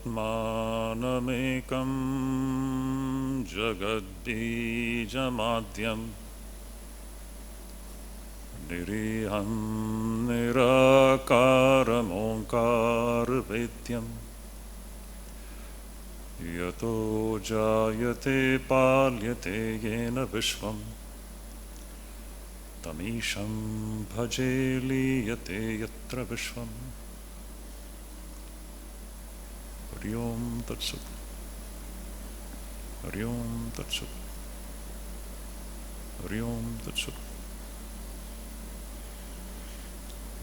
Atmanamekam Jagadbijamadyam Niriham Nirakaram Onkar Vedyam Yato Jayate Palyate Yena Vishvam Tamisham Bhaje Liyate Yatra Vishvam. Hari Om Tat Sat. Hari Om Tat Sat. Hari Om Tat Sat.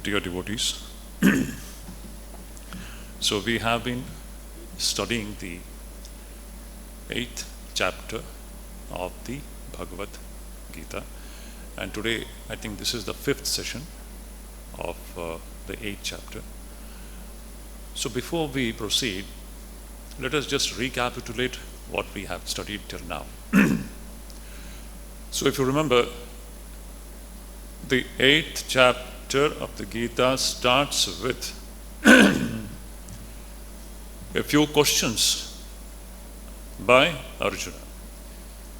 Dear devotees, so we have been studying the 8th chapter of the Bhagavad Gita, and today I think this is the 5th session of the 8th chapter. So before we proceed, let us just recapitulate what we have studied till now. So if you remember, the 8th chapter of the Gita starts with a few questions by Arjuna.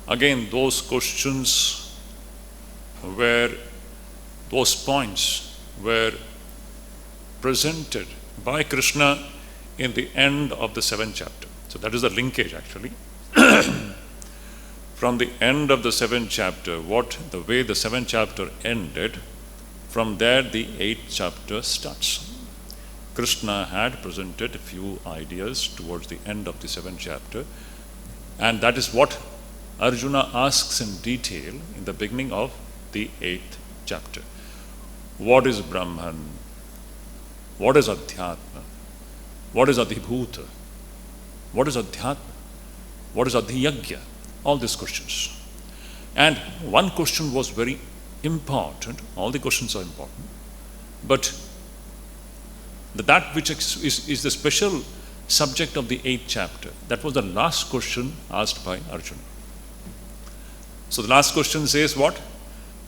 Again, those questions those points were presented by Krishna in the end of the 7th chapter. So that is the linkage actually. From the end of the 7th chapter, the way the 7th chapter ended, from there the 8th chapter starts. Krishna had presented a few ideas towards the end of the 7th chapter, and that is what Arjuna asks in detail in the beginning of the 8th chapter. What is Brahman? What is Adhyatma? What is Adhibhuta? What is Adhyatma? What is Adhyaksha? All these questions. And one question was very important. All the questions are important. But that which is the special subject of the 8th chapter, that was the last question asked by Arjuna. So the last question says what?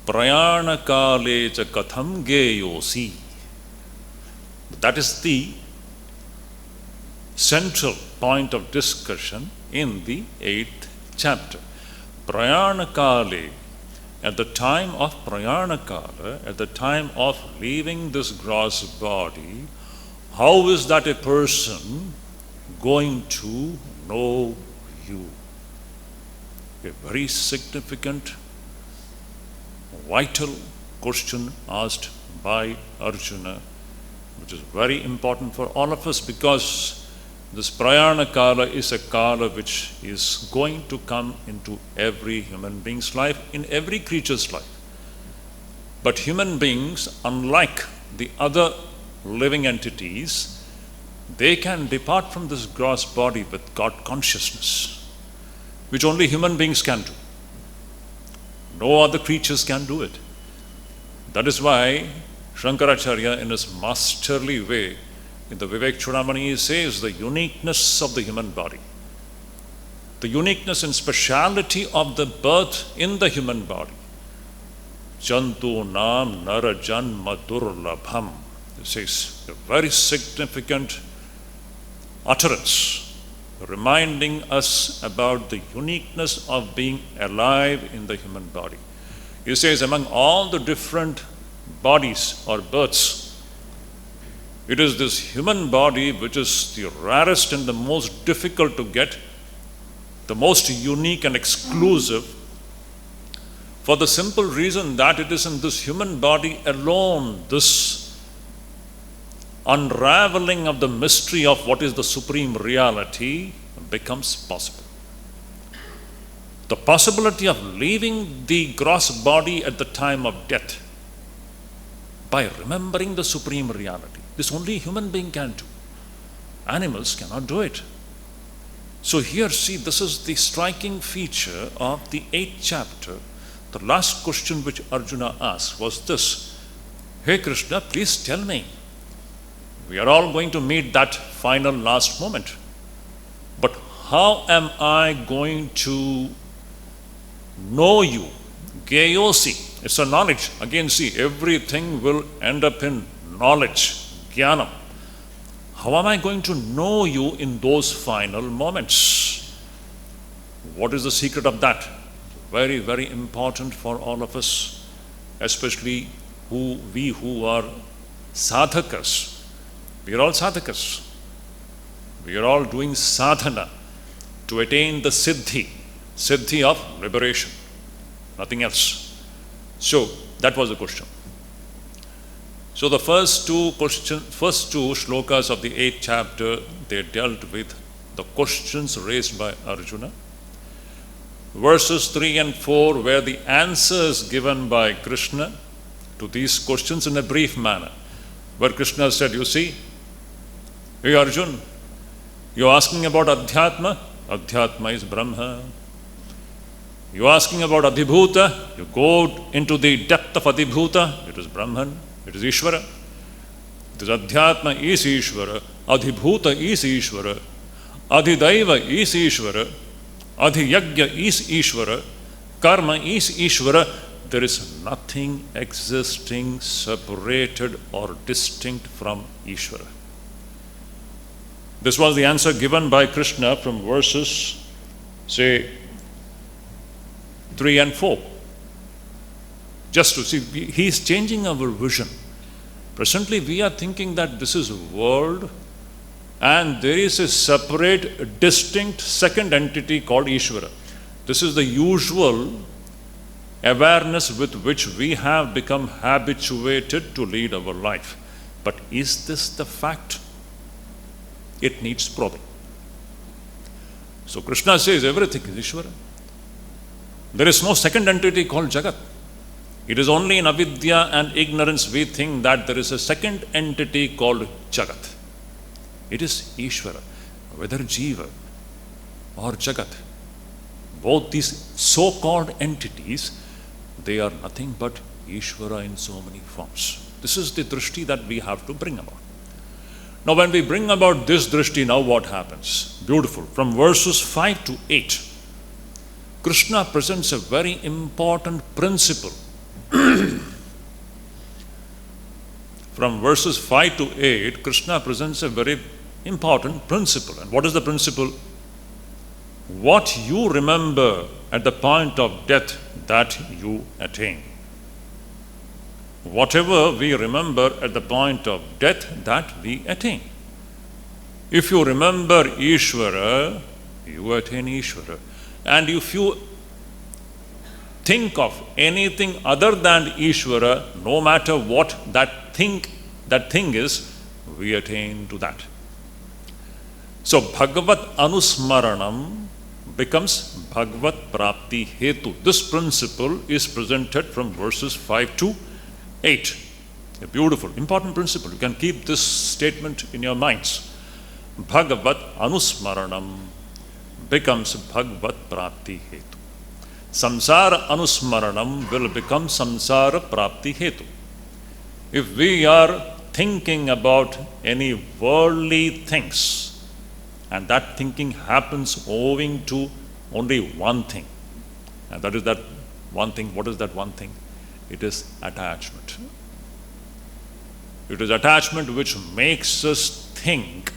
Prayana kale cha katham geyosi. That is the central point of discussion in the 8th chapter. Prayana kale, at the time of prayana kala, at the time of leaving this gross body, how is that a person going to know you? A very significant, vital question asked by Arjuna, which is very important for all of us, because this prayana kala is a kala which is going to come into every human being's life, in every creature's life. But human beings, unlike the other living entities, they can depart from this gross body with God consciousness, which only human beings can do. No other creatures can do it. That is why Shankaracharya, in his masterly way, in the Vivek says the uniqueness of the human body, the uniqueness and speciality of the birth in the human body. Jantu nam nara janma durlabham. This is a very significant utterance, reminding us about the uniqueness of being alive in the human body. He says, among all the different bodies or births, it is this human body which is the rarest and the most difficult to get, the most unique and exclusive, for the simple reason that it is in this human body alone this unraveling of the mystery of what is the supreme reality becomes possible. The possibility of leaving the gross body at the time of death by remembering the supreme reality. This only human being can do. Animals cannot do it. So here, see, this is the striking feature of the 8th chapter. The last question which Arjuna asked was this: Hey Krishna, please tell me. We are all going to meet that final last moment. But how am I going to know you? Geyosi. It's a knowledge. Again, see, everything will end up in knowledge, jnanam. How am I going to know you in those final moments? What is the secret of that? Very, very important for all of us, especially who are sadhakas. We are all sadhakas. We are all doing sadhana to attain the siddhi of liberation, nothing else. So that was the question. So the first two shlokas of the 8th chapter, they dealt with the questions raised by Arjuna. Verses 3 and 4 were the answers given by Krishna to these questions in a brief manner, where Krishna said, you see, hey Arjun, you're asking about Adhyatma. Adhyatma is Brahma. You're asking about Adhibhuta. You go into the depth of Adhibhuta. It is Brahman. It is Ishvara. It is Adhyatma is Ishvara. Adhibhuta is Ishvara. Adhidaiva is Ishvara. Adhyagya is Ishvara. Karma is Ishvara. There is nothing existing separated or distinct from Ishvara. This was the answer given by Krishna from verses, say, 3 and 4. Just to see, he is changing our vision. Presently, we are thinking that this is a world and there is a separate, distinct second entity called Ishvara. This is the usual awareness with which we have become habituated to lead our life. But is this the fact? It needs probing. So Krishna says everything is Ishvara. There is no second entity called Jagat. It is only in avidya and ignorance we think that there is a second entity called Jagat. It is Ishvara, whether Jiva or Jagat. Both these so-called entities, they are nothing but Ishvara in so many forms. This is the drishti that we have to bring about. Now when we bring about this drishti, now what happens? Beautiful. From verses 5 to 8, Krishna presents a very important principle. From verses 5 to 8, Krishna presents a very important principle. And what is the principle? What you remember at the point of death, that you attain. Whatever we remember at the point of death, that we attain. If you remember Ishvara, you attain Ishvara. And if you think of anything other than Ishvara, no matter what that thing is, we attain to that. So Bhagavat Anusmaranam becomes Bhagavat Prapti Hetu. This principle is presented from verses 5 to 8. A beautiful, important principle. You can keep this statement in your minds. Bhagavat Anusmaranam becomes Bhagavat Prapti Hetu. Samsara Anusmaranam will become Samsara Prapti Hetu. If we are thinking about any worldly things, and that thinking happens owing to only one thing, and that is that one thing. What is that one thing? It is attachment. It is attachment which makes us think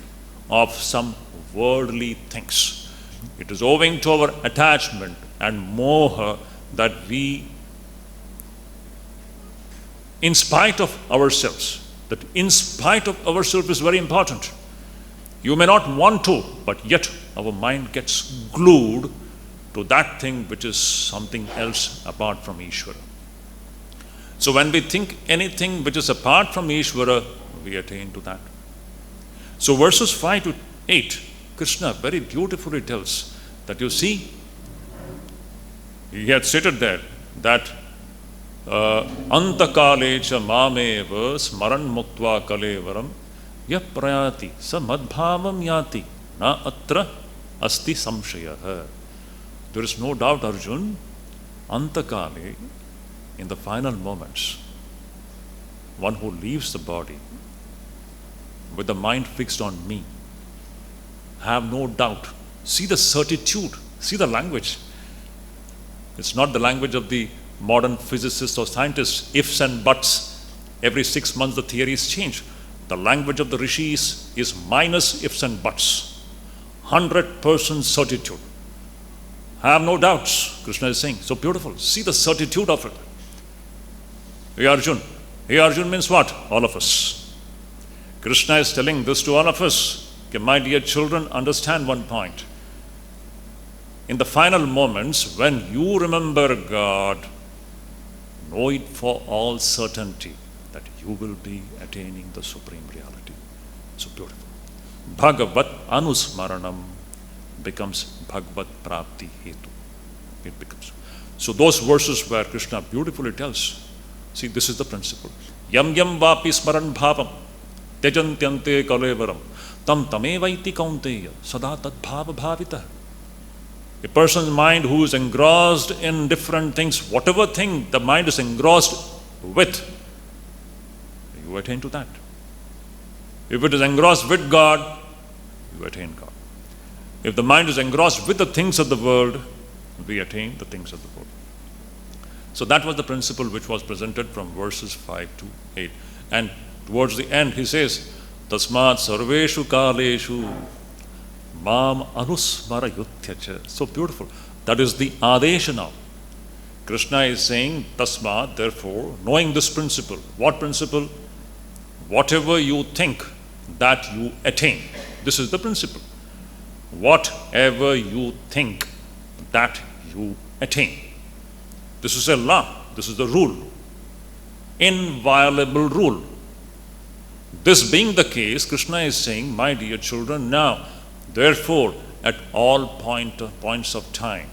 of some worldly things. It is owing to our attachment and moha that we, in spite of ourselves, is very important. You may not want to, but yet our mind gets glued to that thing which is something else apart from Ishvara. So when we think anything which is apart from Ishvara, we attain to that. So verses 5 to 8, Krishna very beautifully tells that, you see, he had stated there that antakalecha mameva smaran muktva kalevaram ya prayati sa madbhavam yati na atra asti samshayah. There is no doubt, Arjun, antakale, in the final moments, one who leaves the body with the mind fixed on me, have no doubt. See the certitude, see the language. It's not the language of the modern physicists or scientists, ifs and buts. Every 6 months the theories change. The language of the rishis is minus ifs and buts. 100% certitude. Have no doubts, Krishna is saying. So beautiful. See the certitude of it. Hey Arjun. Hey Arjun means what? All of us. Krishna is telling this to all of us. Okay, my dear children, understand one point. In the final moments, when you remember God, know it for all certainty that you will be attaining the supreme reality. So beautiful. Bhagavat anusmaranam becomes Bhagavad prapti hetu. It becomes. So those verses where Krishna beautifully tells, see, this is the principle. Yam yam vapi smaran bhavam tejantyante kalevaram tam tamevaiti kaunteya sada tad bhava bhavita. A person's mind who is engrossed in different things, whatever thing the mind is engrossed with, you attain to that. If it is engrossed with God, you attain God. If the mind is engrossed with the things of the world, we attain the things of the world. So that was the principle which was presented from verses 5 to 8. And towards the end he says, Tasmat sarveshu kaleshu Mam anusmara yuttyacha. So beautiful. That is the adesha now. Krishna is saying, Tasma, therefore, knowing this principle. What principle? Whatever you think, that you attain. This is the principle. Whatever you think, that you attain. This is a law. This is the rule. Inviolable rule. This being the case, Krishna is saying, my dear children, now, therefore, at all points of time,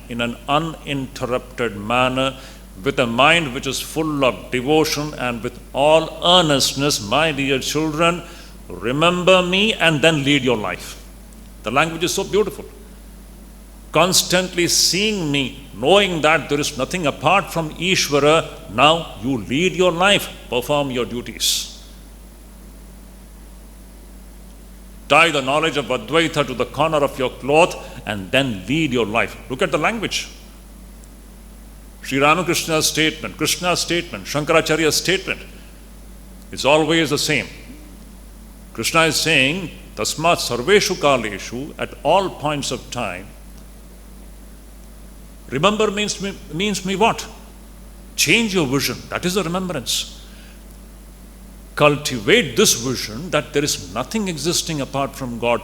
in an uninterrupted manner, with a mind which is full of devotion and with all earnestness, my dear children, remember me and then lead your life. The language is so beautiful. Constantly seeing me, knowing that there is nothing apart from Ishvara, now you lead your life, perform your duties. Tie the knowledge of Advaita to the corner of your cloth and then lead your life. Look at the language. Sri Ramakrishna's statement, Krishna's statement, Shankaracharya's statement. It's always the same. Krishna is saying, Tasmat sarveshu kaleshu, at all points of time. Remember means me what? Change your vision. That is the remembrance. Cultivate this vision that there is nothing existing apart from God.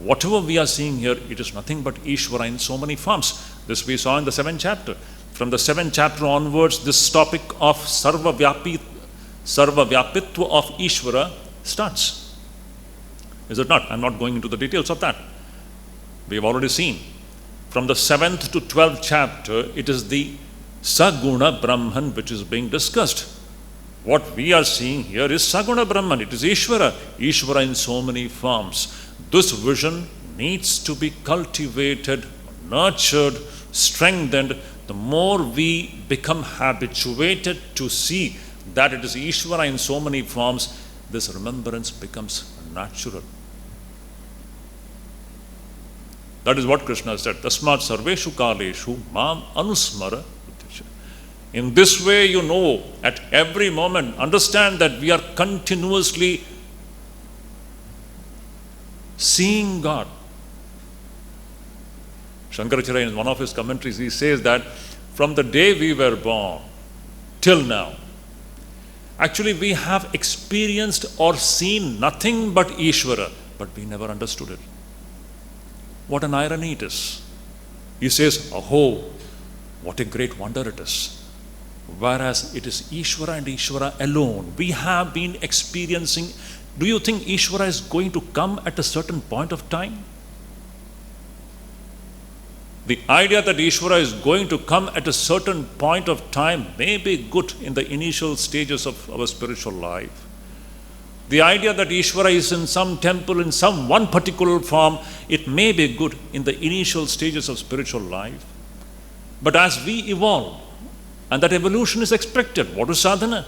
Whatever we are seeing here, it is nothing but Ishvara in so many forms. This we saw in the 7th chapter. From the 7th chapter onwards, this topic of Sarva Vyapitva of Ishvara starts. Is it not? I'm not going into the details of that. We have already seen. From the 7th to 12th chapter, it is the Saguna Brahman which is being discussed. What we are seeing here is Saguna Brahman. It is Ishvara. Ishvara in so many forms. This vision needs to be cultivated, nurtured, strengthened. The more we become habituated to see that it is Ishvara in so many forms, this remembrance becomes natural. That is what Krishna said. Tasmat sarveshu kaleshu mam anusmara. In this way, you know, at every moment, understand that we are continuously seeing God. Shankaracharya, in one of his commentaries, he says that from the day we were born till now, actually we have experienced or seen nothing but Ishvara, but we never understood it. What an irony it is. He says, Aho, what a great wonder it is. Whereas it is Ishvara and Ishvara alone. We have been experiencing. Do you think Ishvara is going to come at a certain point of time? The idea that Ishvara is going to come at a certain point of time may be good in the initial stages of our spiritual life. The idea that Ishvara is in some temple, in some one particular form, it may be good in the initial stages of spiritual life. But as we evolve, and that evolution is expected. What is sadhana?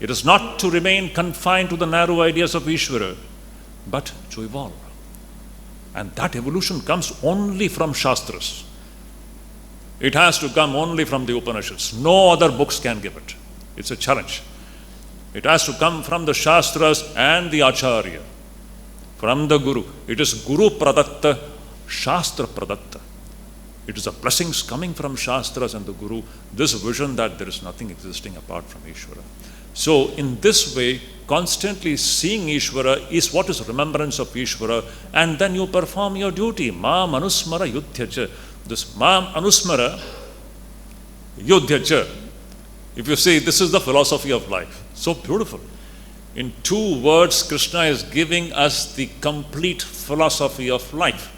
It is not to remain confined to the narrow ideas of Ishvara, but to evolve. And that evolution comes only from Shastras. It has to come only from the Upanishads. No other books can give it. It's a challenge. It has to come from the Shastras and the Acharya, from the Guru. It is Guru Pradatta, Shastra Pradatta. It is the blessings coming from Shastras and the Guru, this vision that there is nothing existing apart from Ishvara. So in this way, constantly seeing Ishvara is what is remembrance of Ishvara, and then you perform your duty. Mam anusmara yudhyacha. This Mam anusmara yudhyacha. If you see, this is the philosophy of life. So beautiful. In 2 words, Krishna is giving us the complete philosophy of life.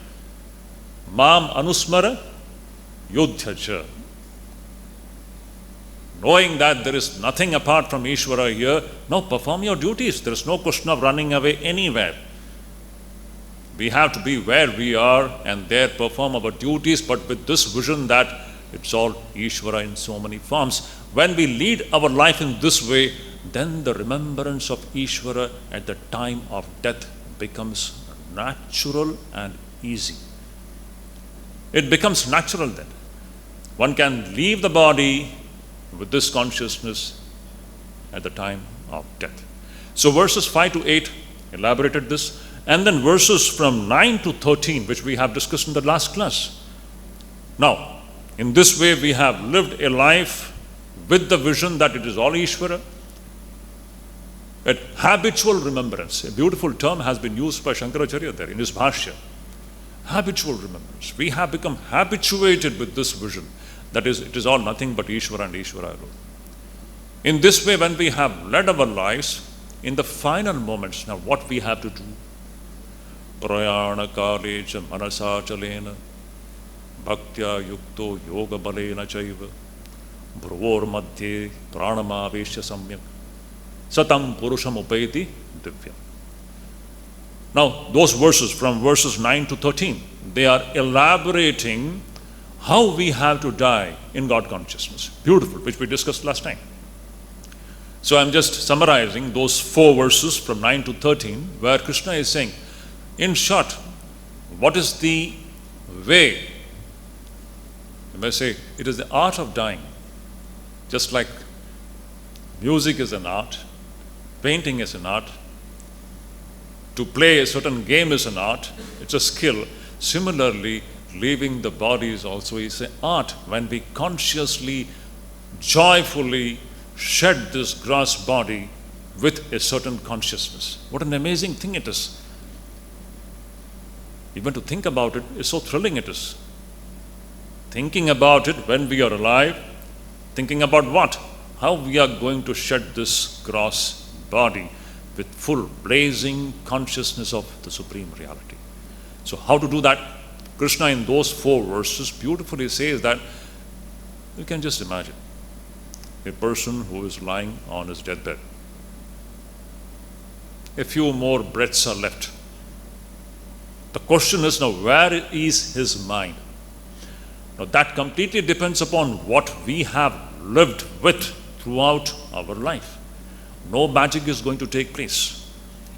Mam anusmara yudhyacha. Knowing that there is nothing apart from Ishvara here, now perform your duties. There is no question of running away anywhere. We have to be where we are and there perform our duties, but with this vision that it's all Ishvara in so many forms. When we lead our life in this way, then the remembrance of Ishvara at the time of death becomes natural and easy. It becomes natural then. One can leave the body with this consciousness at the time of death. So verses 5 to 8 elaborated this, and then verses from 9 to 13, which we have discussed in the last class. Now, in this way we have lived a life with the vision that it is all Ishvara. A habitual remembrance, a beautiful term has been used by Shankaracharya there in his Bhashya. Habitual remembrance. We have become habituated with this vision. That is, it is all nothing but Ishvara and Ishvara alone. In this way, when we have led our lives, in the final moments, now what we have to do? Prayana kalecha manasa chalena bhaktya yukto yoga balena chaiva bhruvor madhye pranamaveshya samyak satam purusham upayati divya. Now, those verses from verses 9 to 13, they are elaborating how we have to die in God consciousness. Beautiful, which we discussed last time. So I'm just summarizing those 4 verses from 9 to 13, where Krishna is saying, in short, what is the way? You may say, it is the art of dying. Just like music is an art, painting is an art, to play a certain game is an art, it's a skill. Similarly, leaving the body is also an art. When we consciously, joyfully shed this gross body with a certain consciousness. What an amazing thing it is. Even to think about it is so thrilling it is. Thinking about it when we are alive, thinking about what? How we are going to shed this gross body with full blazing consciousness of the Supreme Reality. So how to do that? Krishna in those 4 verses beautifully says that you can just imagine a person who is lying on his deathbed. A few more breaths are left. The question is now, where is his mind? Now that completely depends upon what we have lived with throughout our life. No magic is going to take place.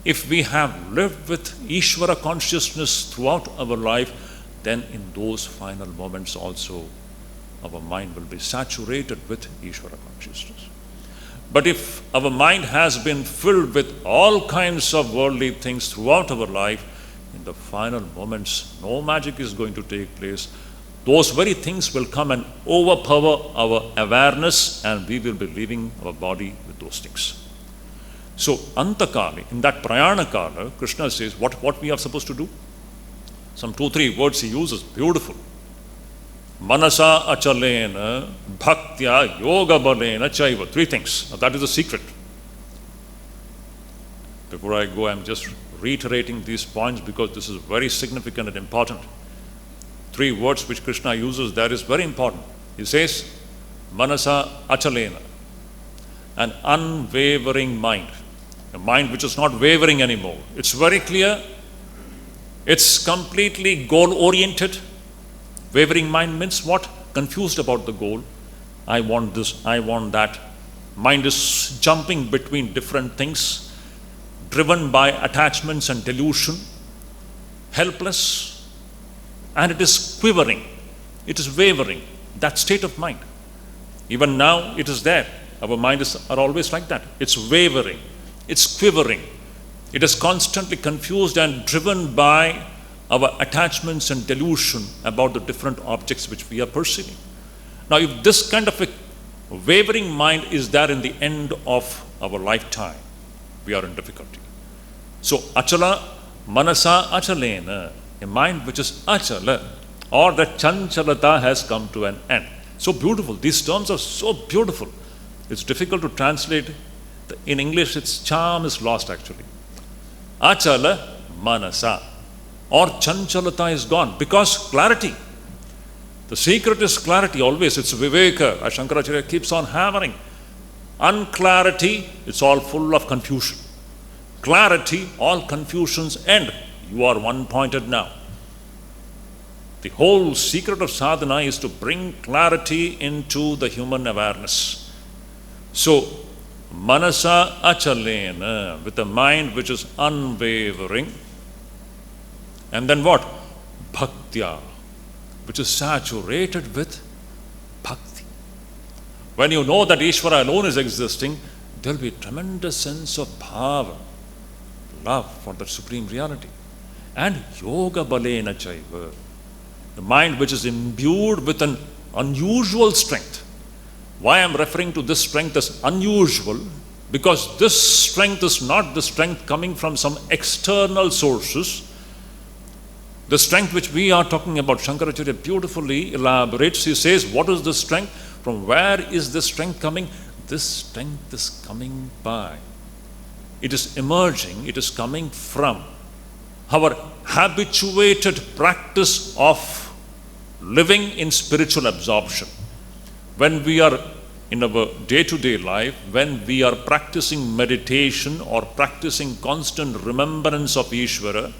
If we have lived with Ishvara consciousness throughout our life, then in those final moments also our mind will be saturated with Ishvara consciousness. But if our mind has been filled with all kinds of worldly things throughout our life, in the final moments no magic is going to take place. Those very things will come and overpower our awareness, and we will be leaving our body with those things. So, Antakali, in that Prayana Kala, Krishna says what we are supposed to do. Some 2-3 words he uses, beautiful. Manasa achalena, bhaktya, yoga balena, chaiva. 3 things. Now, that is the secret. Before I go, I'm just reiterating these points because this is very significant and important. 3 words which Krishna uses there is very important. He says, Manasa achalena, an unwavering mind. A mind which is not wavering anymore. It's very clear. It's completely goal-oriented. Wavering mind means what? Confused about the goal. I want this, I want that. Mind is jumping between different things, driven by attachments and delusion, helpless, and it is quivering. It is wavering. That state of mind. Even now it is there. our minds are always like that. It's wavering, it's quivering. It is constantly confused and driven by our attachments and delusion about the different objects which we are perceiving. Now, if this kind of a wavering mind is there in the end of our lifetime, we are in difficulty. So, achala manasa achalena, a mind which is achala, or that chanchalata has come to an end. So beautiful. These terms are so beautiful. It's difficult to translate. In English, its charm is lost actually. Achala manasa, or chanchalata is gone, because clarity. The secret is clarity always. It's viveka, as Shankaracharya keeps on hammering. Unclarity, it's all full of confusion. Clarity, all confusions end. You are one-pointed now. The whole secret of sadhana is to bring clarity into the human awareness. So, manasa achalena, with a mind which is unwavering. And then what? Bhaktya, which is saturated with bhakti. When you know that Ishvara alone is existing, there will be a tremendous sense of bhava, love for the supreme reality. And yoga balena chaiva, the mind which is imbued with an unusual strength. Why I am referring to this strength as unusual? Because this strength is not the strength coming from some external sources. The strength which we are talking about, Shankaracharya beautifully elaborates. He says, what is this strength? From where is this strength coming? This strength is coming by. It is emerging, it is coming from our habituated practice of living in spiritual absorption. When we are in our day-to-day life, when we are practicing meditation or practicing constant remembrance of Ishvara,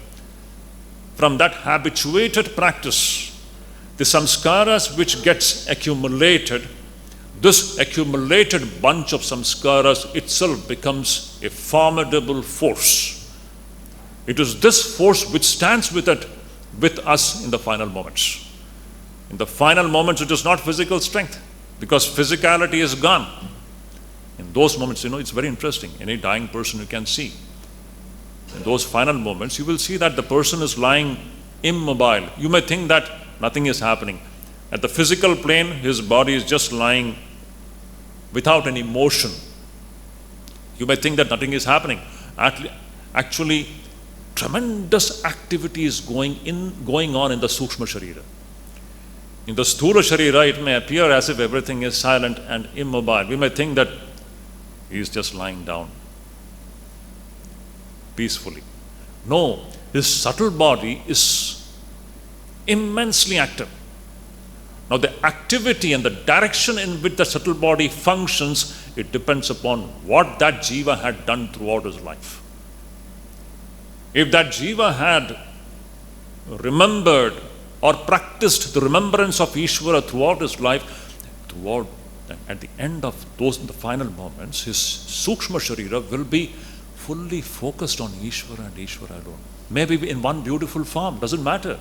from that habituated practice, the samskaras which gets accumulated, this accumulated bunch of samskaras itself becomes a formidable force. It is this force which stands with us in the final moments. In the final moments, it is not physical strength, because physicality is gone. In those moments, it's very interesting. Any dying person you can see. In those final moments, you will see that the person is lying immobile. You may think that nothing is happening. At the physical plane, his body is just lying without any motion. You may think that nothing is happening. Actually, tremendous activity is going on in the Sukshma Sharira. In the Sthula Sharira, it may appear as if everything is silent and immobile. We may think that he is just lying down peacefully. No, his subtle body is immensely active. Now, the activity and the direction in which the subtle body functions, it depends upon what that jiva had done throughout his life. If that jiva had remembered or practiced the remembrance of Ishvara throughout his life, at the end of the final moments, his Sukshma Sharira will be fully focused on Ishvara and Ishvara alone. Maybe in one beautiful form, doesn't matter.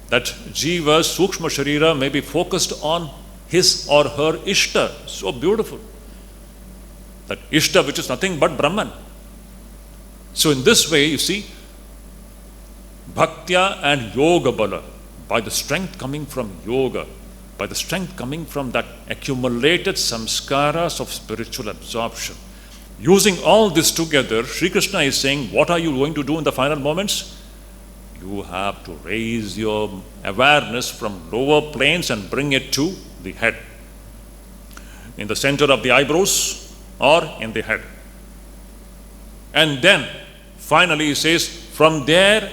That jiva, Sukshma Sharira, may be focused on his or her Ishta. So beautiful. That Ishta, which is nothing but Brahman. So in this way, you see, Bhaktya and Yoga Bala, by the strength coming from Yoga, by the strength coming from that accumulated samskaras of spiritual absorption. Using all this together, Sri Krishna is saying, what are you going to do in the final moments? You have to raise your awareness from lower planes and bring it to the head. In the center of the eyebrows or in the head. And then, finally he says, from there,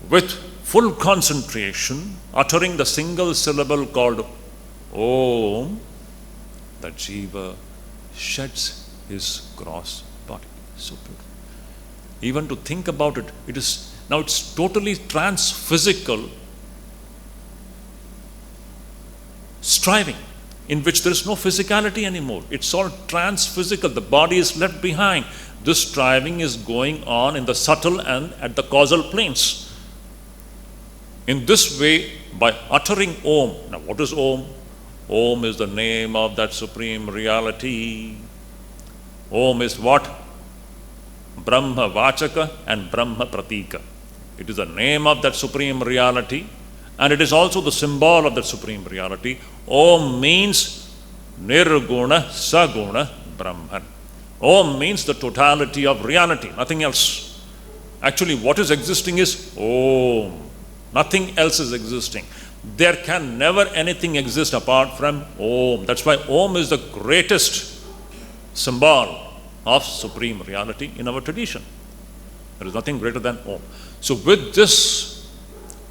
with full concentration, uttering the single syllable called Om, the jiva sheds his gross body. So beautiful. Even to think about it, it's totally trans-physical striving, in which there is no physicality anymore. It's all trans-physical. The body is left behind. This striving is going on in the subtle and at the causal planes. In this way, by uttering Om, now what is Om? Om is the name of that supreme reality. Om is what? Brahma Vachaka and Brahma Pratika. It is the name of that supreme reality, and it is also the symbol of that supreme reality. Om means Nirguna Saguna Brahman. Om means the totality of reality, nothing else. Actually, what is existing is Om. Nothing else is existing. There can never anything exist apart from Om. That's why Om is the greatest symbol of supreme reality in our tradition. There is nothing greater than Om. So with this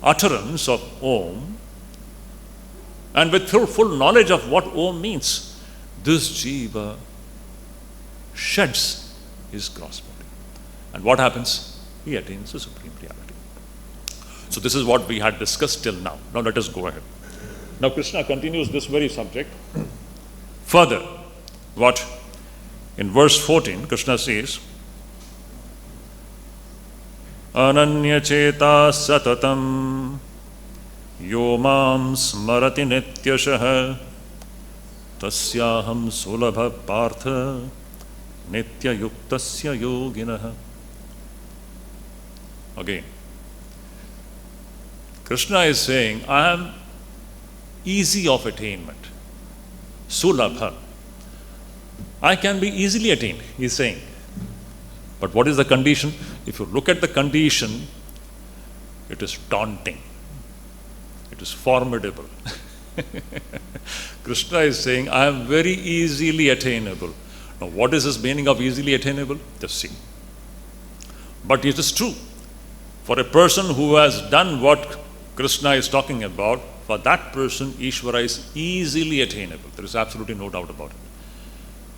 utterance of Om, and with full knowledge of what Om means, this jiva sheds his gross body. And what happens? He attains the supreme reality. So this is what we had discussed till now. Now let us go ahead. Now Krishna continues this very subject further. What? In verse 14, Krishna says, Ananya cheta satatam yo mam smarati nityashah tasyaham sulabha partha nitya yuktasya yoginah. Again, Krishna is saying, I am easy of attainment. Sulabha. I can be easily attained, he is saying. But what is the condition? If you look at the condition, it is daunting. It is formidable. Krishna is saying, I am very easily attainable. Now, what is his meaning of easily attainable? Just see. But it is true. For a person who has done what Krishna is talking about, for that person, Ishvara is easily attainable. There is absolutely no doubt about it.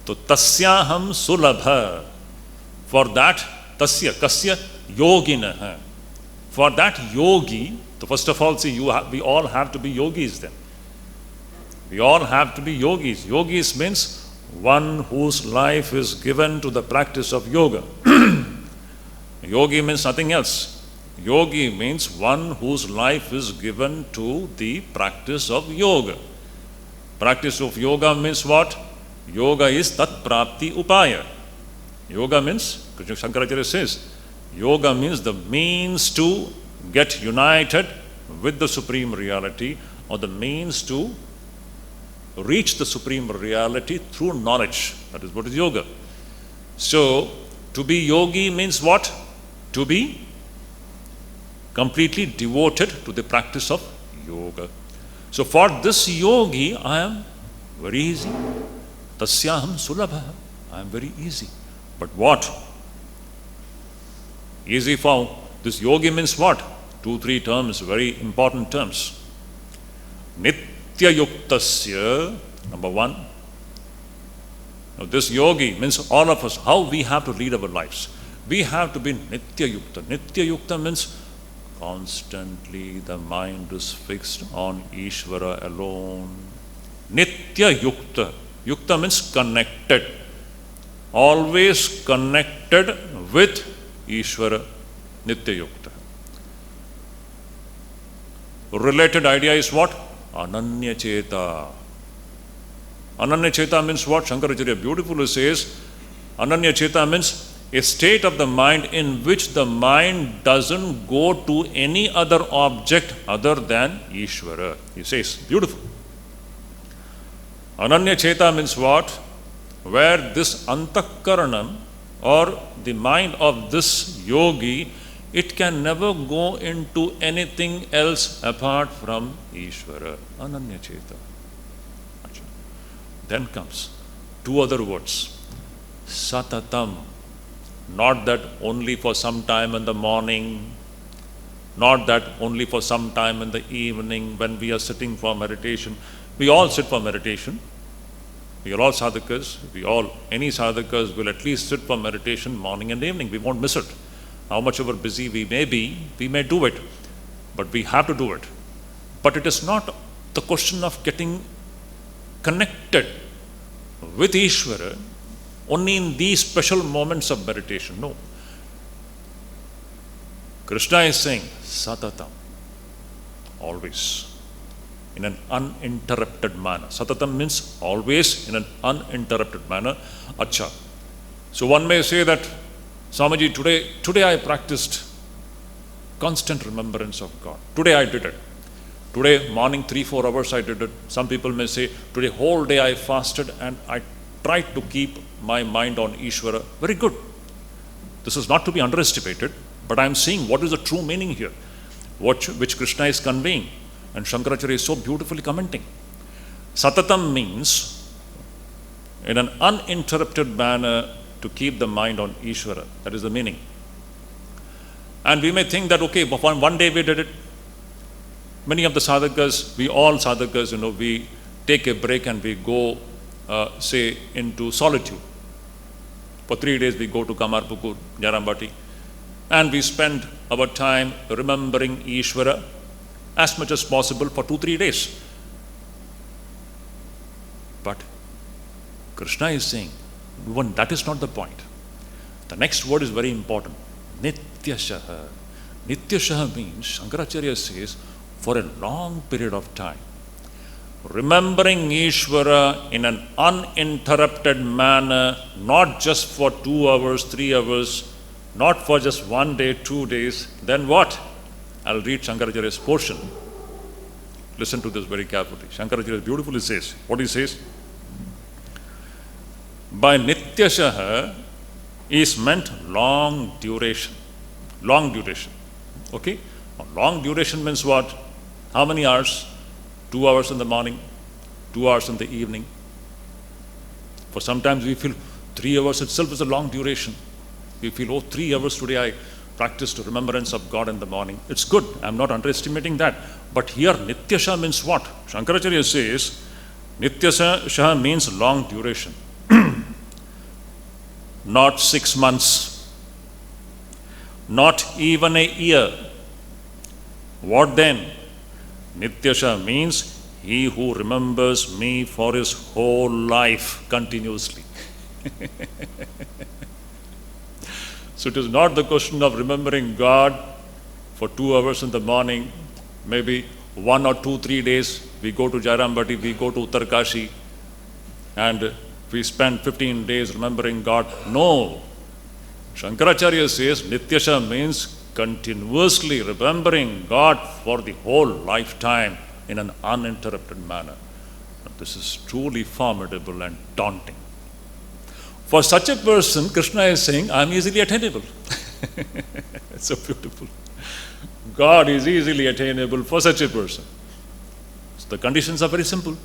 So, tasyaham sulabha. For that, tasya, kasya, yoginah. For that yogi, so first of all, see, we all have to be yogis then. We all have to be yogis. Yogis means one whose life is given to the practice of yoga. Yogi means nothing else. Yogi means one whose life is given to the practice of yoga. Practice of yoga means what? Yoga is tat prapti upaya. Yoga means, Shankaracharya says, yoga means the means to get united with the supreme reality, or the means to reach the supreme reality through knowledge. That is what is yoga. So, to be yogi means what? To be completely devoted to the practice of yoga. So for this yogi, I am very easy. Tasyaham sulabha. I am very easy. But what? Easy for this yogi means what? 2-3 terms, very important terms. Nitya yuktasya, number 1. Now this yogi means all of us, how we have to lead our lives. We have to be nitya yukta. Nitya yukta means constantly the mind is fixed on Ishvara alone. Nitya yukta. Yukta means connected. Always connected with Ishvara. Nitya yukta. Related idea is what? Ananya cheta. Ananya cheta means what? Shankaracharya beautifully says, Ananya cheta means a state of the mind in which the mind doesn't go to any other object other than Ishvara. He says, beautiful. Ananya cheta means what? Where this antakaranam, or the mind of this yogi, it can never go into anything else apart from Ishvara. Ananya cheta. Then comes 2 other words. Satatam. Not that only for some time in the morning, not that only for some time in the evening when we are sitting for meditation. We all sit for meditation. We are all sadhakas. Any sadhakas will at least sit for meditation morning and evening. We won't miss it. How much ever busy we may be, we may do it. But we have to do it. But it is not the question of getting connected with Ishvara only in these special moments of meditation. No. Krishna is saying, satatam, always. in an uninterrupted manner. Satatam means always in an uninterrupted manner. Acha. So one may say that, Swamiji, today I practiced constant remembrance of God. Today I did it. Today morning 3-4 hours I did it. Some people may say, today whole day I fasted and I tried to keep my mind on Ishvara. Very good. This is not to be underestimated, but I am seeing what is the true meaning here, which Krishna is conveying. And Shankaracharya is so beautifully commenting. Satatam means in an uninterrupted manner to keep the mind on Ishvara. That is the meaning. And we may think that, okay, one day we did it. Many of the sadhakas, we take a break and we go, say, into solitude. For 3 days we go to Kamarpukur, Jarambati, and we spend our time remembering Ishvara as much as possible for 2-3 days. But Krishna is saying, that is not the point. The next word is very important. Nityashaha. Nityashaha means, Shankaracharya says, for a long period of time. Remembering Ishvara in an uninterrupted manner, not just for 2 hours, 3 hours, not for just 1 day, 2 days, then what? I'll read Shankaracharya's portion. Listen to this very carefully. Shankaracharya beautifully says, what he says? By Nityashaha is meant long duration. Long duration. Okay? Long duration means what? How many hours? 2 hours in the morning, 2 hours in the evening. For sometimes we feel 3 hours itself is a long duration. We feel, 3 hours today I practiced remembrance of God in the morning. It's good. I'm not underestimating that. But here Nityasha means what? Shankaracharya says Nityasha means long duration. Not 6 months. Not even a year. What then? Nityasha means he who remembers me for his whole life continuously. So it is not the question of remembering God for 2 hours in the morning, maybe 1 or 2, 3 days, we go to Jairambati, we go to Uttarkashi, and we spend 15 days remembering God. No. Shankaracharya says Nityasha means continuously remembering God for the whole lifetime in an uninterrupted manner. This is truly formidable and daunting. For such a person, Krishna is saying, I am easily attainable. It's so beautiful. God is easily attainable for such a person. So the conditions are very simple.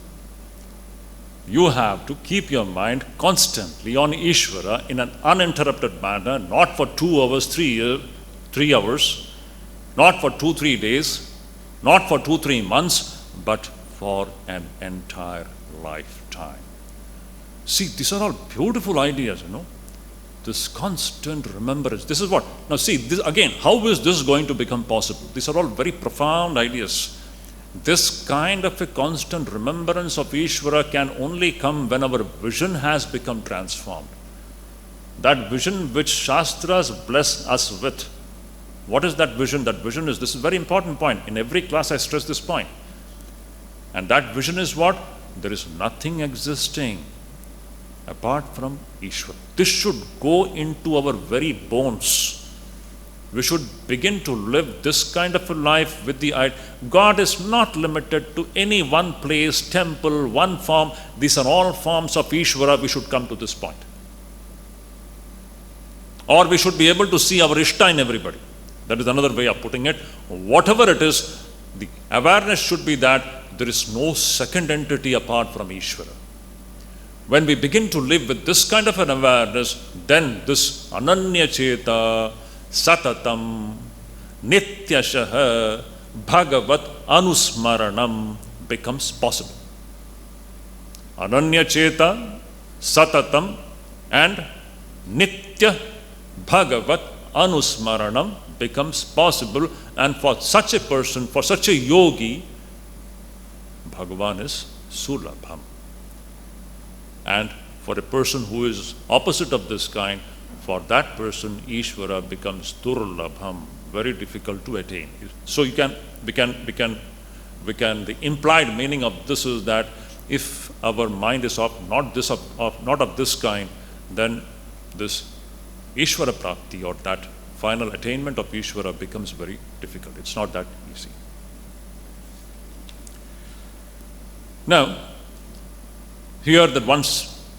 You have to keep your mind constantly on Ishvara in an uninterrupted manner, not for 2 hours, 3 hours, not for 2-3 days, not for 2-3 months, but for an entire lifetime. See, these are all beautiful ideas, This constant remembrance. This is what? Now see, this again, how is this going to become possible? These are all very profound ideas. This kind of a constant remembrance of Ishvara can only come when our vision has become transformed. That vision which Shastras bless us with. What is that vision? That vision is, this is a very important point. In every class I stress this point. And that vision is what? There is nothing existing apart from Ishvara. This should go into our very bones. We should begin to live this kind of a life with the idea. God is not limited to any one place, temple, one form. These are all forms of Ishvara. We should come to this point. Or we should be able to see our Ishta in everybody. That is another way of putting it. Whatever it is, the awareness should be that there is no second entity apart from Ishvara. When we begin to live with this kind of an awareness, then this Ananya Cheta, Satatam, Nityashaha, Bhagavat Anusmaranam becomes possible. Ananya Cheta, Satatam, and Nitya Bhagavat Anusmaranam becomes possible, and for such a person, for such a yogi, Bhagavan is Sulabham. And for a person who is opposite of this kind, for that person, Ishvara becomes Durlabham, very difficult to attain. So we can the implied meaning of this is that if our mind is not of this kind, then this Ishvara Prapti, or that final attainment of Ishvara, becomes very difficult. It's not that easy. Now, here that one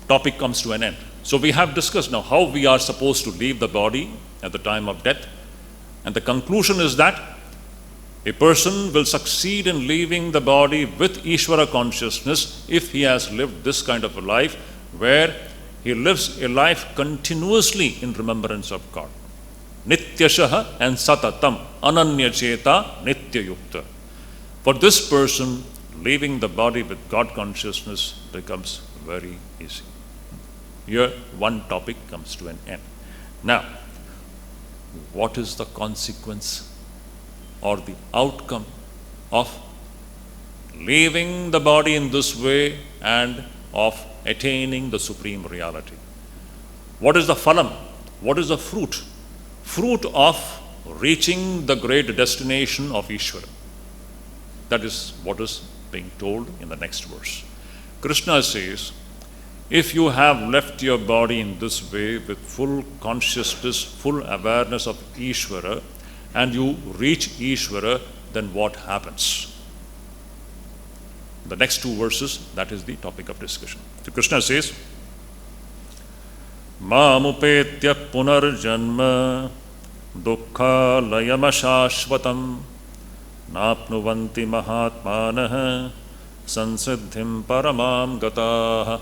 topic comes to an end. So we have discussed now how we are supposed to leave the body at the time of death. And the conclusion is that a person will succeed in leaving the body with Ishvara consciousness if he has lived this kind of a life where he lives a life continuously in remembrance of God. Nityashaha and satatam ananya cheta nityayukta. For this person, leaving the body with God consciousness becomes very easy. Here, one topic comes to an end. Now, what is the consequence or the outcome of leaving the body in this way and of attaining the supreme reality? What is the phalam? What is the fruit? Fruit of reaching the great destination of Ishvara. That is what is being told in the next verse. Krishna says, if you have left your body in this way with full consciousness, full awareness of Ishvara, and you reach Ishvara, then what happens? The next two verses, that is the topic of discussion. So Krishna says, Mamupetya punarjanma dukkha layamashashvatam napnuvanti mahatmanah sansiddhim paramam gataha.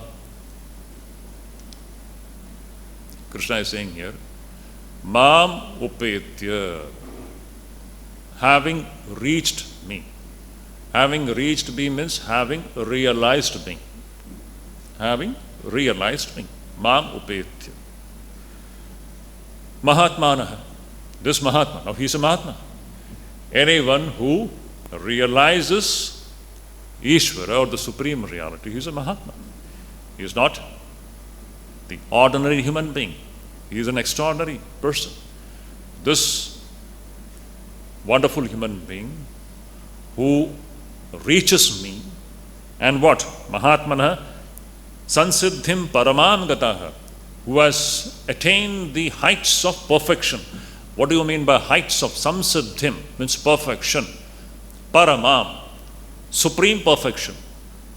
Krishna is saying here, Mam upetya, having reached me. Having reached me means having realized me. Having realized me. Mam upetya. Mahatmanah. This Mahatma, now he is a Mahatma. Anyone who realizes Ishvara or the supreme reality, he is a Mahatma. He is not the ordinary human being. He is an extraordinary person. This wonderful human being who reaches me, and what? Mahatmana sansiddhim paramam gataha, who has attained the heights of perfection. What do you mean by heights of samsiddhim? Means perfection. Paramam, supreme perfection.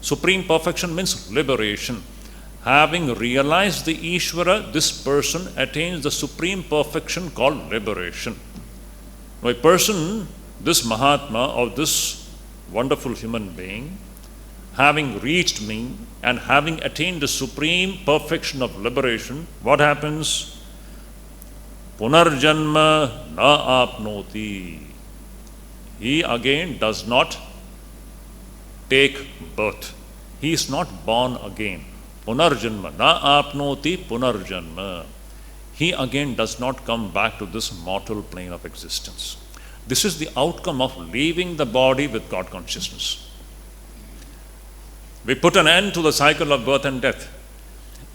Supreme perfection means liberation. Having realized the Ishvara, this person attains the supreme perfection called liberation. Now, a person, this Mahatma or this wonderful human being, having reached me and having attained the supreme perfection of liberation, what happens? Punarjanma na apnoti. He again does not take birth. He is not born again. Punarjanma na apnoti punarjanma. He again does not come back to this mortal plane of existence. This is the outcome of leaving the body with God consciousness. We put an end to the cycle of birth and death.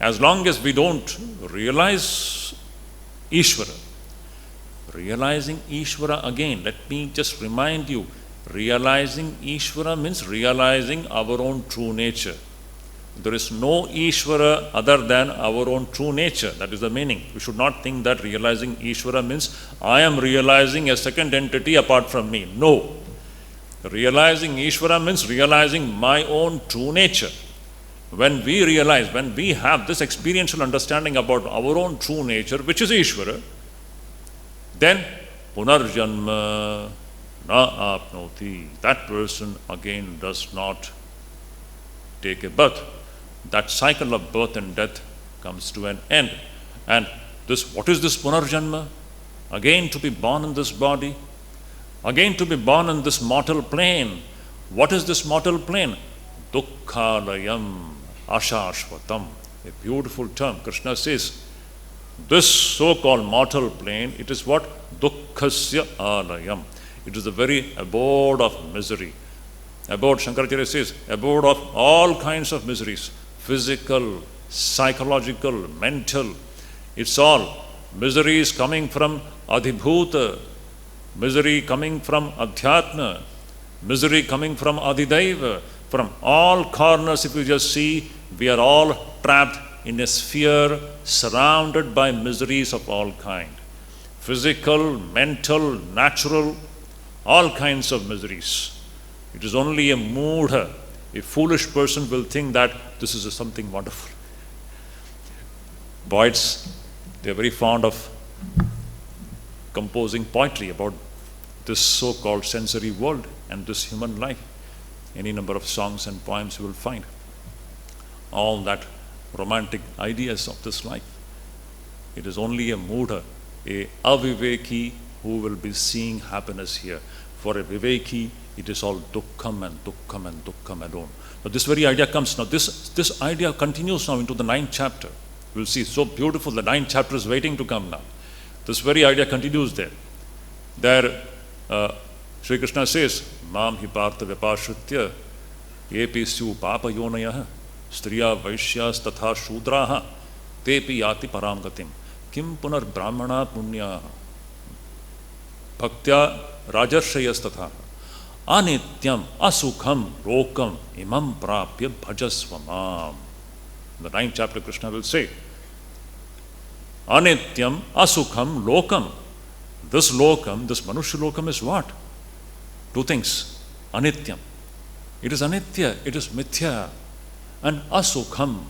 As long as we don't realize Ishvara, realizing Ishvara again, let me just remind you, realizing Ishvara means realizing our own true nature. There is no Ishvara other than our own true nature. That is the meaning. We should not think that realizing Ishvara means I am realizing a second entity apart from me. No. Realizing Ishvara means realizing my own true nature. When we realize, when we have this experiential understanding about our own true nature, which is Ishvara, then punarjanma na apnoti. That person again does not take a birth. That cycle of birth and death comes to an end. And this, what is this punarjanma? Again to be born in this body, again to be born in this mortal plane. What is this mortal plane? Dukkhalayam ashashvatam. A beautiful term. Krishna says, this so-called mortal plane, it is what? Dukkhasya alayam. It is the very abode of misery. Abode, Shankaracharya says, abode of all kinds of miseries. Physical, psychological, mental. It's all miseries coming from adhibhuta, misery coming from adhyatma, Misery coming from Adidaiva, from all corners. If you just see, we are all trapped in a sphere surrounded by miseries of all kind. Physical, mental, natural, all kinds of miseries. It is only a mood. A foolish person will think that this is something wonderful. Poets, they are very fond of composing poetry about this so-called sensory world and this human life. Any number of songs and poems you will find. All that romantic ideas of this life. It is only a mood, a aviveki who will be seeing happiness here. For a viveki, it is all dukkham and dukkham and dukkham alone. But this very idea comes now. This idea continues now into the 9th chapter. You will see, so beautiful, the 9th chapter is waiting to come now. This very idea continues there. There, Sri Krishna says, Mam hi partha vipashritya epi syu papa yonayah striya vaishyas tatha shudraha tepi yati param gatim kim punar brahmana punya bhaktya rajarshayas tatha anityam asukham lokam imam prapya bhajasvamam. In the 9th chapter, Krishna will say, Anityam asukham lokam. This lokam, this Manusya lokam is what? Two things. Anityam. It is anitya, it is mithya. And asukham.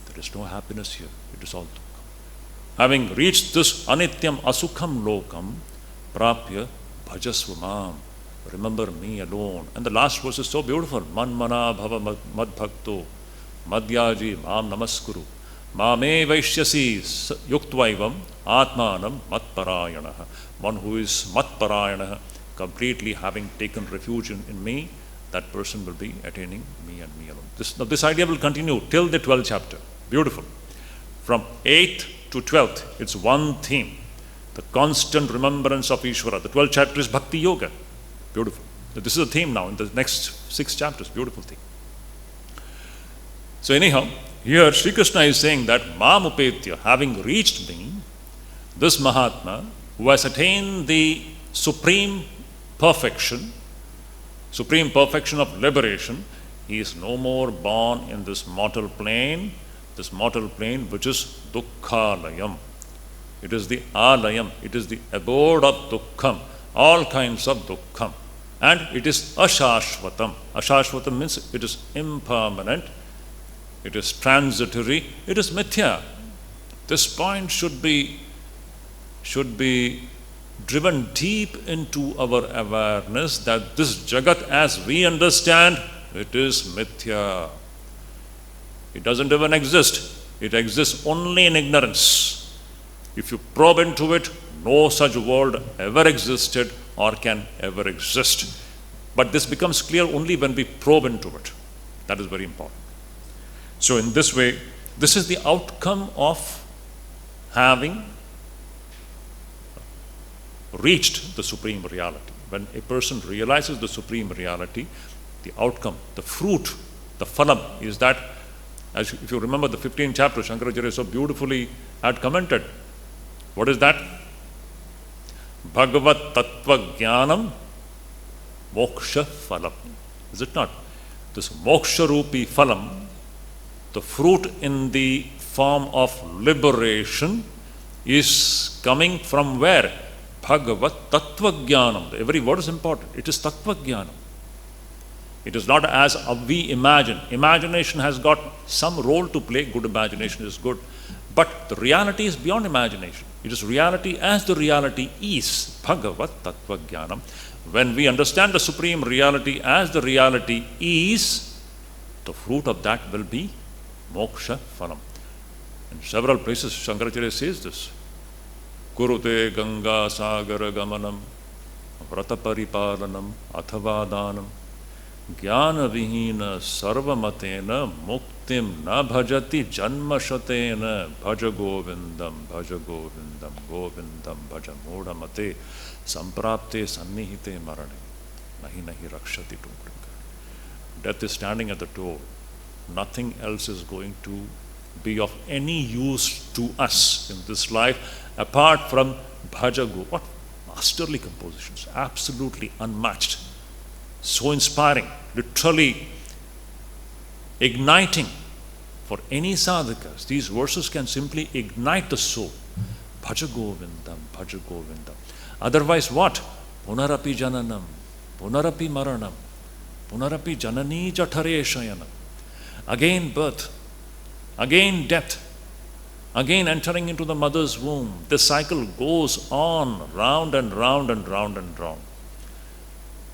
There is no happiness here. It is all dukkha. Having reached this anityam asukham lokam, prapya bhajasvamam. Remember me alone. And the last verse is so beautiful. Manmana bhava madbhakto madhyaji mam namaskuru. Mame vaishyasi yuktvaivam atmanam matparayanaha. One who is matparayanaha, completely having taken refuge in me, that person will be attaining me and me alone. This idea will continue till the 12th chapter. Beautiful. From 8th to 12th, it's one theme. The constant remembrance of Ishvara. The 12th chapter is Bhakti Yoga. Beautiful. This is a theme now in the next 6 chapters. Beautiful theme. So anyhow, here Sri Krishna is saying that Mamupetya, having reached me, this Mahatma who has attained the supreme perfection of liberation, he is no more born in this mortal plane which is Dukkhalayam. It is the Alayam, it is the abode of Dukkham, all kinds of Dukkham. And it is Ashashvatam. Ashashvatam means it is impermanent, it is transitory, it is mithya. This point should be driven deep into our awareness that this Jagat as we understand, it is mithya. It doesn't even exist. It exists only in ignorance. If you probe into it, no such world ever existed or can ever exist. But this becomes clear only when we probe into it. That is very important. So in this way, this is the outcome of having reached the supreme reality. When a person realizes the supreme reality, the outcome, the fruit, the phalam is that, as if you remember the 15th chapter, Shankaracharya so beautifully had commented. What is that? Bhagavat Tattva Jnanam Moksha Phalam. Is it not? This Moksha Rupi Phalam, the fruit in the form of liberation, is coming from where? Bhagavat Tattva Jnanam. Every word is important. It is Tattva Jnanam. It is not as we imagine. Imagination has got some role to play. Good imagination is good. But the reality is beyond imagination. It is reality as the reality is. Bhagavat Tattva Jnanam. When we understand the supreme reality as the reality is, the fruit of that will be moksha phalam. In several places, Shankaracharya says this. Kurute Ganga Sagara Gamanam Vrata Paripalanam Athavadanam Jnana Vihina Sarvamatena Muktim Na Bhajati Janmashatena Bhaja Govindam Govindam Bhaja Modamate Samprapte Sannihite Marane Nahi Nahi Rakshati Tumkrika. Death is standing at the door. Nothing else is going to be of any use to us in this life apart from Bhaja Go. What masterly compositions, absolutely unmatched. So inspiring, literally igniting for any sadhakas. These verses can simply ignite the soul. Bhaja Govindam, Bhaja Govindam. Otherwise what? Punarapi jananam, punarapi maranam, punarapi janani jatare shayanam. Again birth, again death, again entering into the mother's womb. This cycle goes on round and round and round and round.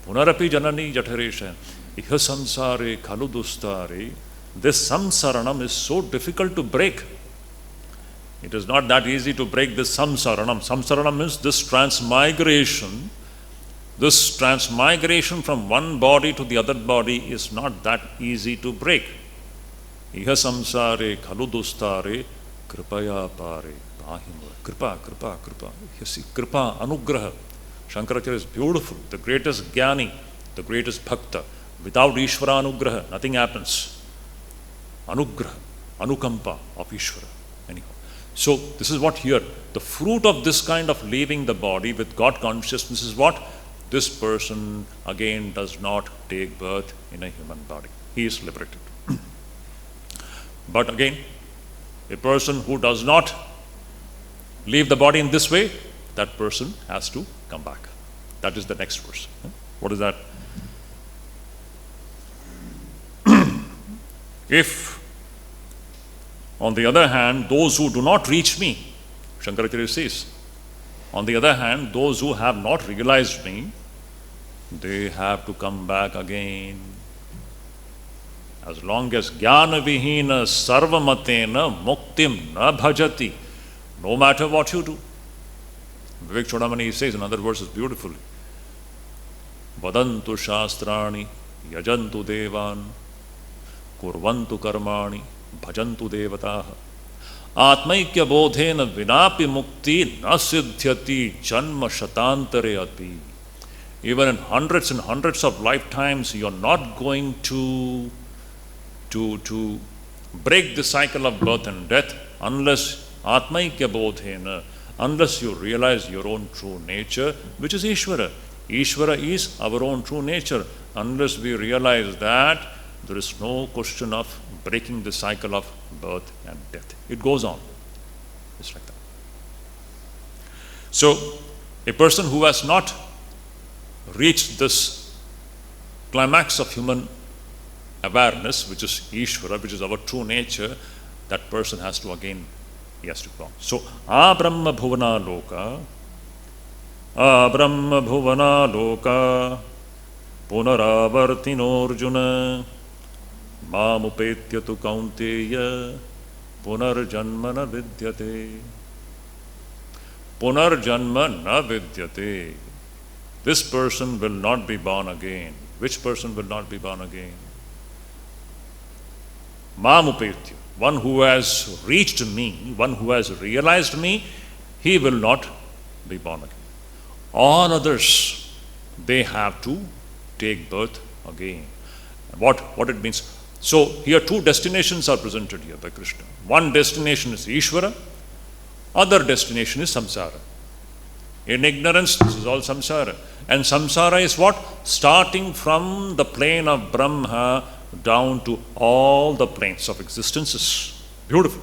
Punarapi janani jatare shayanam. Iha samsare khalu dustare. This samsaranam is so difficult to break. It is not that easy to break this samsaranam. Samsaranam means this transmigration. This transmigration from one body to the other body is not that easy to break. Iha samsare khalu dustare kripaya pare pahimura. Kripa, kripa, kripa. You see, kripa, anugraha. Shankaracharya is beautiful. The greatest jnani, the greatest bhakta. Without Ishvara anugraha, nothing happens. Anugraha, anukampa of Ishvara. Anyhow. So, this is what here, the fruit of this kind of leaving the body with God consciousness is what? This person again does not take birth in a human body. He is liberated. But again, a person who does not leave the body in this way, that person has to come back. That is the next verse. What is that? If, on the other hand, those who do not reach me, Shankaracharya says, on the other hand, those who have not realized me, they have to come back again. As long as jnana vihina sarvamatena muktim na bhajati, no matter what you do. Vivek Chodamani says in other verses beautifully, vadantu shastrani yajantu devan kurvantu karmani bhajantu devataha atmaikya bodhena vinapi mukti na siddhyati janma shatantare api. Even in hundreds and hundreds of lifetimes, you are not going to break the cycle of birth and death unless atmaikya bodhena, unless you realize your own true nature, which is Ishvara. Ishvara is our own true nature. Unless we realize that, there is no question of breaking the cycle of birth and death. It goes on. It's like that. So, a person who has not reached this climax of human awareness, which is Ishvara, which is our true nature, that person has to again, he has to go on. So, Abrahma Bhuvana Loka, Abrahma Bhuvana Loka, Punaravartinorjuna, Mamupetya tu Kaunteya, Punarjanma na vidyate. Punarjanma na vidyate. This person will not be born again. Which person will not be born again? Mamupetya. One who has reached me, one who has realized me, he will not be born again. All others, they have to take birth again. What it means? So, here two destinations are presented here by Krishna. One destination is Ishvara, other destination is samsara. In ignorance, this is all samsara. And samsara is what? Starting from the plane of Brahma down to all the planes of existences. Beautiful.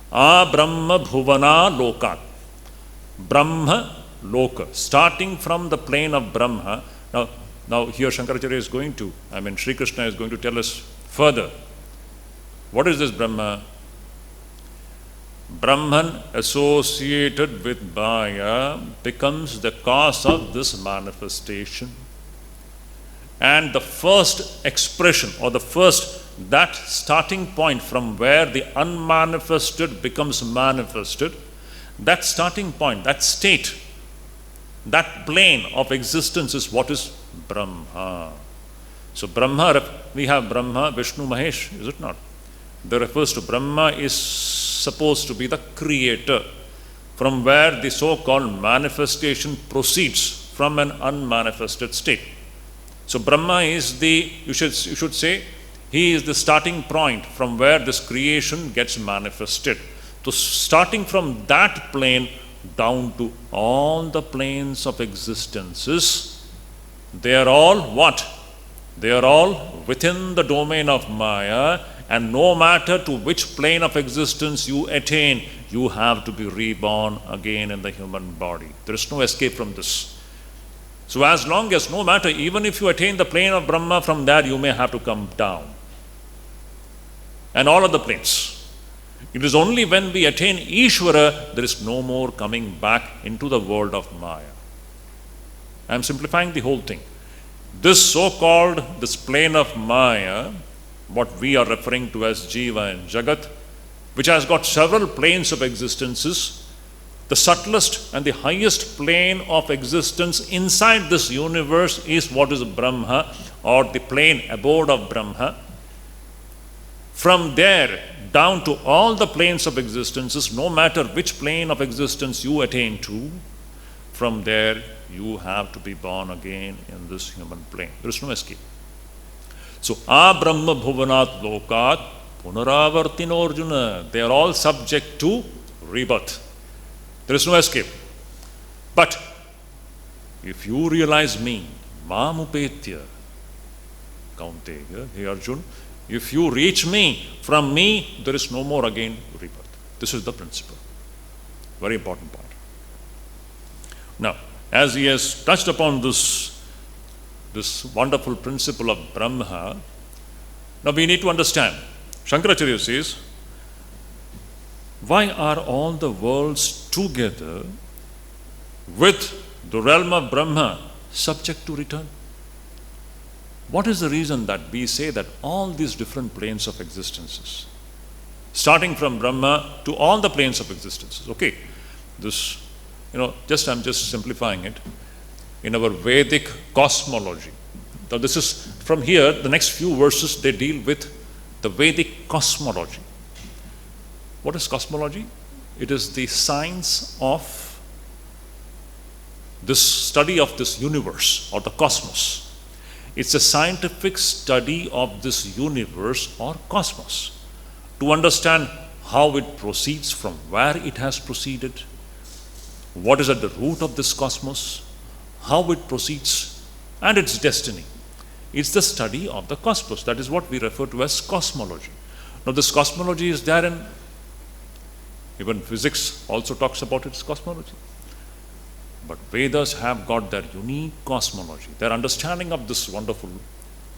Brahma Bhuvana Lokat. Brahma Loka. Starting from the plane of Brahma. Now here Shankaracharya is going to, Sri Krishna is going to tell us further. What is this Brahma? Brahman associated with Maya becomes the cause of this manifestation. And the first expression or that starting point from where the unmanifested becomes manifested, that starting point, that state, that plane of existence is what is Brahma. So Brahma, we have Brahma, Vishnu, Mahesh, is it not? That refers to Brahma is supposed to be the creator, from where the so-called manifestation proceeds from an unmanifested state. So Brahma is you should say, he is the starting point from where this creation gets manifested. So starting from that plane down to all the planes of existences, they are all what? They are all within the domain of Maya, and no matter to which plane of existence you attain, you have to be reborn again in the human body. There is no escape from this. So as long as, no matter, even if you attain the plane of Brahma, from there you may have to come down. And all other planes. It is only when we attain Ishvara, there is no more coming back into the world of Maya. I am simplifying the whole thing. This so-called, this plane of Maya, what we are referring to as Jiva and Jagat, which has got several planes of existences, the subtlest and the highest plane of existence inside this universe is what is Brahma, or the plane abode of Brahma. From there down to all the planes of existences, no matter which plane of existence you attain to, from there you have to be born again in this human plane. There is no escape. So, Brahma Bhuvanat Lokat Punaravartino Arjuna, they are all subject to rebirth. There is no escape. But if you realize me, Mamupetya, Kaunteya, hey Arjun, if you reach me, from me, there is no more again rebirth. This is the principle. Very important point. Now, as he has touched upon this wonderful principle of Brahma, now we need to understand. Shankaracharya says, why are all the worlds together with the realm of Brahma subject to return? What is the reason that we say that all these different planes of existences, starting from Brahma to all the planes of existences, okay, this, I'm just simplifying it, in our Vedic cosmology. Now this is, from here, the next few verses, they deal with the Vedic cosmology. What is cosmology? It is the science of this study of this universe or the cosmos. It's a scientific study of this universe or cosmos to understand how it proceeds, from where it has proceeded, what is at the root of this cosmos, how it proceeds, and its destiny. It's the study of the cosmos. That is what we refer to as cosmology. Now, this cosmology is there in, even physics also talks about its cosmology. But Vedas have got their unique cosmology, their understanding of this wonderful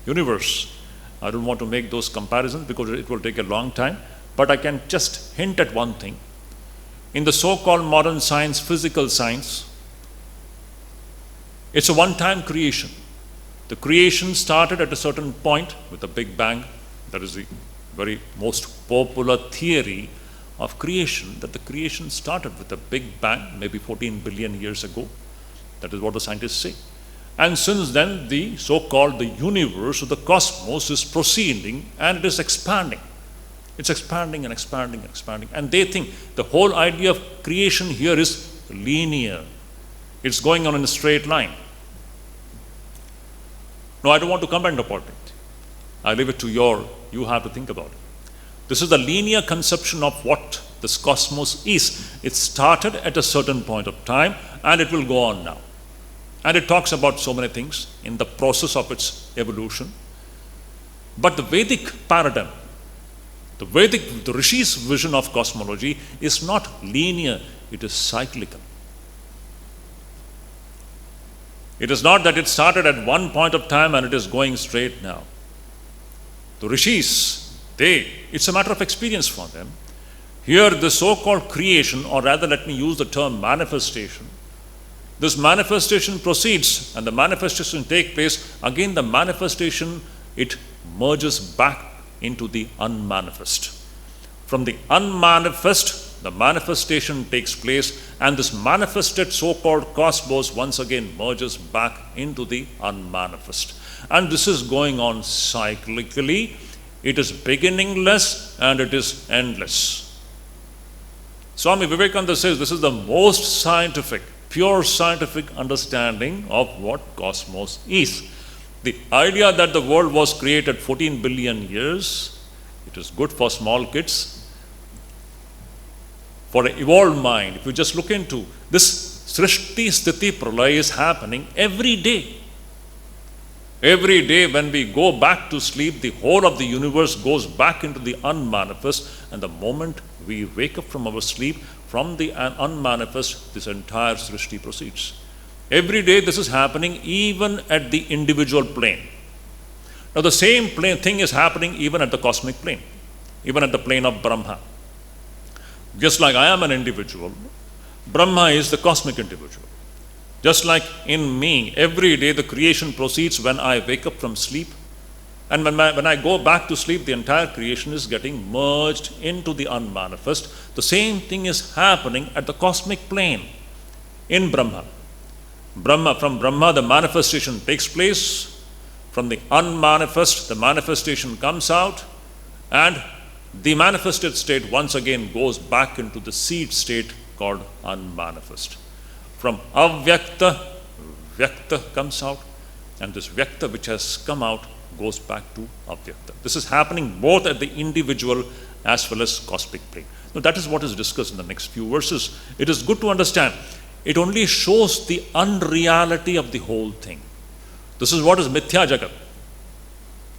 universe. I don't want to make those comparisons because it will take a long time, but I can just hint at one thing. In the so-called modern science, physical science, it's a one-time creation. The creation started at a certain point with a Big Bang. That is the very most popular theory of creation, that the creation started with a Big Bang, maybe 14 billion years ago. That is what the scientists say. And since then, the so-called the universe or the cosmos is proceeding and it is expanding. It's expanding and expanding and expanding. And they think the whole idea of creation here is linear. It's going on in a straight line. No, I don't want to comment upon it. I leave it to you have to think about it. This is the linear conception of what this cosmos is. It started at a certain point of time and it will go on now. And it talks about so many things in the process of its evolution. But the Vedic paradigm, the Rishi's vision of cosmology is not linear, it is cyclical. It is not that it started at one point of time and it is going straight now. The Rishis, it's a matter of experience for them. Here, the so-called creation, or rather let me use the term manifestation, this manifestation proceeds and the manifestation takes place. Again, the manifestation, it merges back into the unmanifest. From the unmanifest, the manifestation takes place, and this manifested so-called cosmos once again merges back into the unmanifest. And this is going on cyclically. It is beginningless and it is endless. Swami Vivekananda says this is the most scientific, pure scientific understanding of what cosmos is. The idea that the world was created 14 billion years, it is good for small kids. For an evolved mind, if you just look into this, Srishti Sthiti Pralaya is happening every day. Every day when we go back to sleep, the whole of the universe goes back into the unmanifest, and the moment we wake up from our sleep, from the unmanifest, this entire Srishti proceeds. Every day this is happening, even at the individual plane. Now the same thing is happening even at the cosmic plane, even at the plane of Brahma. Just like I am an individual, Brahma is the cosmic individual. Just like in me, every day the creation proceeds when I wake up from sleep. And when I go back to sleep, the entire creation is getting merged into the unmanifest. The same thing is happening at the cosmic plane in Brahma. From Brahma, the manifestation takes place. From the unmanifest, the manifestation comes out, and the manifested state once again goes back into the seed state called unmanifest. From avyakta, vyakta comes out, and this vyakta which has come out goes back to avyakta. This is happening both at the individual as well as cosmic plane. Now that is what is discussed in the next few verses. It is good to understand. It only shows the unreality of the whole thing. This is what is Mithya Jagat.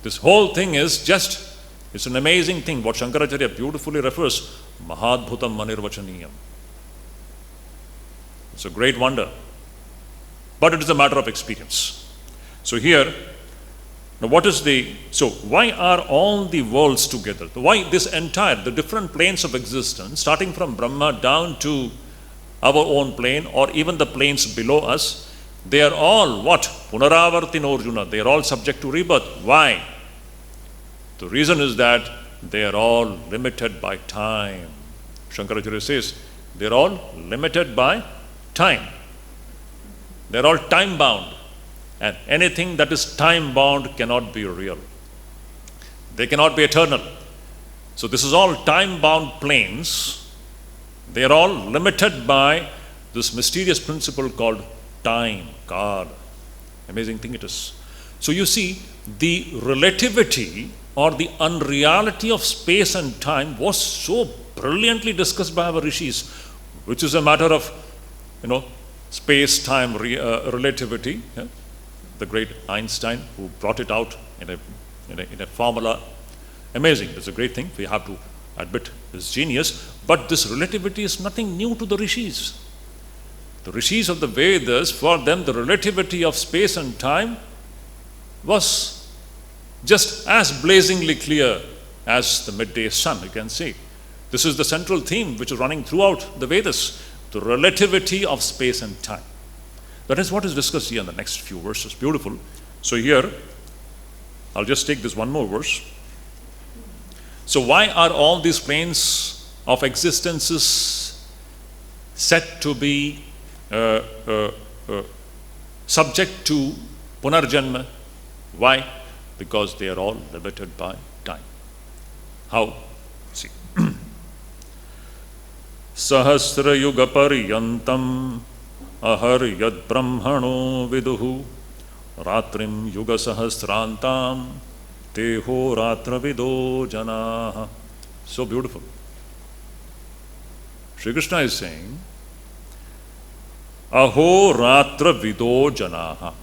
This whole thing is it's an amazing thing. What Shankaracharya beautifully refers, Mahadbhutam Manirvachaniyam. It's a great wonder. But it is a matter of experience. So here, now why are all the worlds together? Why the different planes of existence, starting from Brahma down to our own plane or even the planes below us, they are all what? Punaravartino Arjuna. They are all subject to rebirth. Why? The reason is that they are all limited by time. Shankaracharya says they are all limited by time. They are all time bound. And anything that is time bound cannot be real. They cannot be eternal. So this is all time bound planes. They are all limited by this mysterious principle called time, God. Amazing thing it is. So you see, the relativity or the unreality of space and time was so brilliantly discussed by our rishis, which is a matter of, space-time relativity. Yeah? The great Einstein who brought it out in a formula. Amazing. It's a great thing. We have to admit his genius. But this relativity is nothing new to the rishis. The rishis of the Vedas, for them, the relativity of space and time was just as blazingly clear as the midday sun, you can see. This is the central theme which is running throughout the Vedas, the relativity of space and time. That is what is discussed here in the next few verses. Beautiful. So here, I'll just take this one more verse. So why are all these planes of existences said to be subject to punarjanma? Why? Because they are all limited by time. How? See. Sahasra yuga pariyantam ahar yad brahmano viduhu ratrim yuga sahasrantam teho ratra vido janaha. So beautiful. Sri Krishna is saying, aho ratra vido janaha.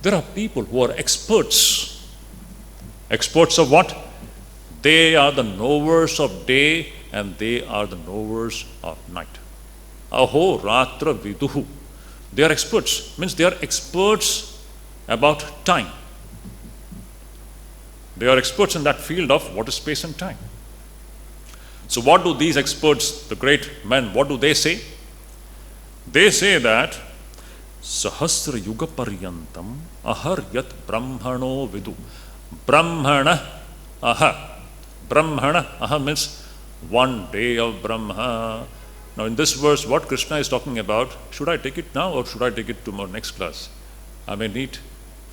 There are people who are experts. Experts of what? They are the knowers of day and they are the knowers of night. Aho ratra viduhu. They are experts. Means they are experts about time. They are experts in that field of what is space and time. So what do these experts, the great men, what do they say? They say that Sahasra yuga paryantam ahar yat brahmano vidu. Brahmana aha. Brahmana aha means one day of Brahma. Now in this verse, what Krishna is talking about, should I take it now or should I take it to my next class? I may need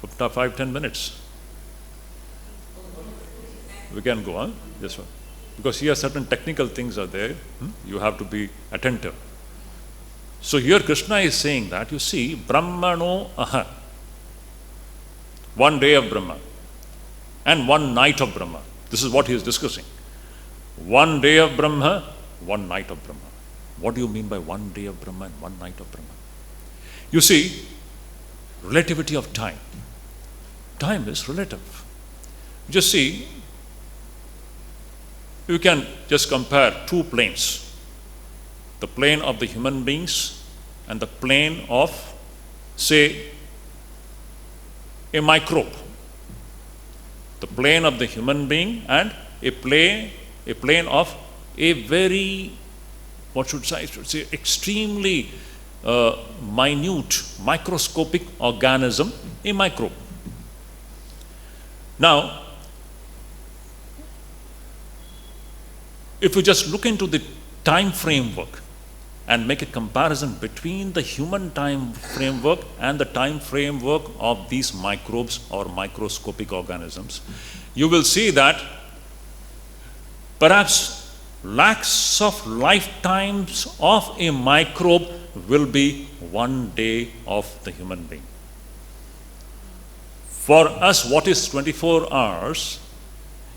5-10 minutes. We can go on. Yes, sir. Because here certain technical things are there. You have to be attentive. So here Krishna is saying that, you see, Brahmano aha. One day of Brahma and one night of Brahma. This is what he is discussing. One day of Brahma, one night of Brahma. What do you mean by one day of Brahma and one night of Brahma? You see, relativity of time. time is relative. Just see, you can just compare two planes. The plane of the human beings and the plane of, say, a microbe. The plane of the human being and a plane of a very, I should say, extremely minute, microscopic organism, a microbe. Now, if you just look into the time framework and make a comparison between the human time framework and the time framework of these microbes or microscopic organisms, you will see that perhaps lakhs of lifetimes of a microbe will be one day of the human being. For us, what is 24 hours?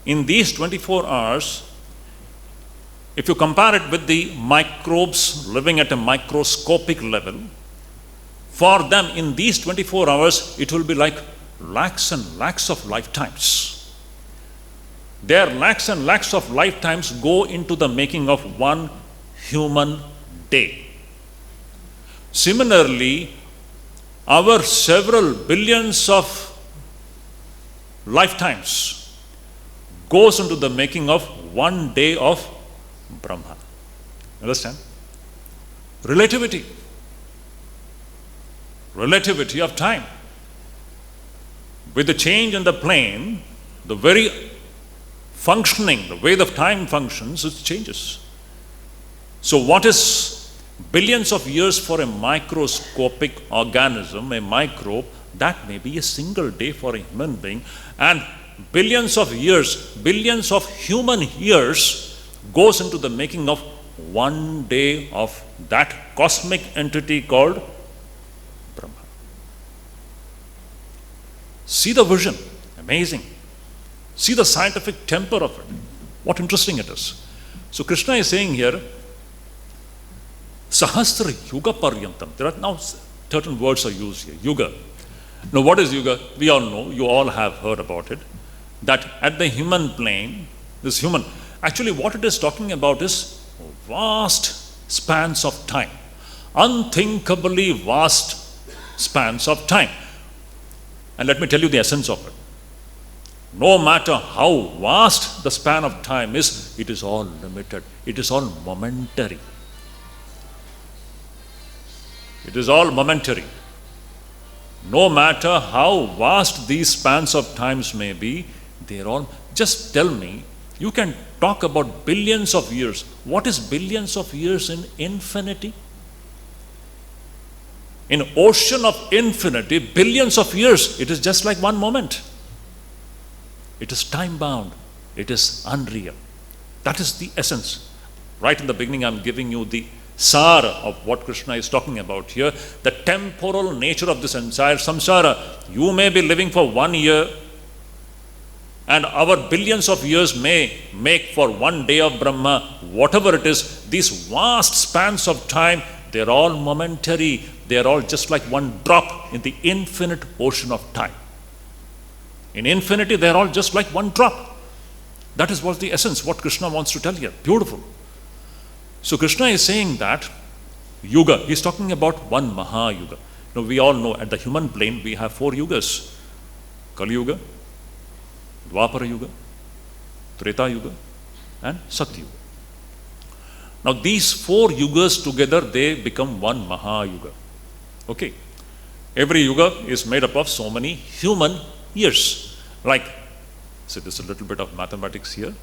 In these 24 hours, if you compare it with the microbes living at a microscopic level, for them in these 24 hours, it will be like lakhs and lakhs of lifetimes. Their lakhs and lakhs of lifetimes go into the making of one human day. Similarly, our several billions of lifetimes goes into the making of one day of Brahma. Understand? Relativity. Relativity of time. With the change in the plane, the very functioning, the way the time functions, it changes. So what is billions of years for a microscopic organism, a microbe, that may be a single day for a human being, and billions of years, billions of human years goes into the making of one day of that cosmic entity called Brahma. See the vision, amazing. See the scientific temper of it. What interesting it is. So Krishna is saying here, Sahasra Yuga Paryantam. There are now certain words are used here. Yuga. Now what is Yuga? We all know, you all have heard about it, that at the human plane, this human, actually what it is talking about is vast spans of time. Unthinkably vast spans of time. And let me tell you the essence of it. No matter how vast the span of time is, it is all limited. It is all momentary. It is all momentary. No matter how vast these spans of times may be, they are all, just tell me, you can talk about billions of years. What is billions of years in infinity? In ocean of infinity, billions of years, it is just like one moment. It is time bound. It is unreal. That is the essence. Right in the beginning, I'm giving you the sara of what Krishna is talking about here. The temporal nature of this entire samsara. You may be living for 1 year, and our billions of years may make for one day of Brahma. Whatever it is, these vast spans of time, they're all momentary. They're all just like one drop in the infinite ocean of time. In infinity, they're all just like one drop. That is what the essence, what Krishna wants to tell here. Beautiful. So Krishna is saying that Yuga, he's talking about one Mahayuga. Now we all know at the human plane we have 4 yugas. Kali Yuga, Dwapara Yuga, Treta Yuga, and Satya Yuga. Now these 4 yugas together, they become one Mahayuga. Okay. Every yuga is made up of so many human years. Like, so there's a little bit of mathematics here.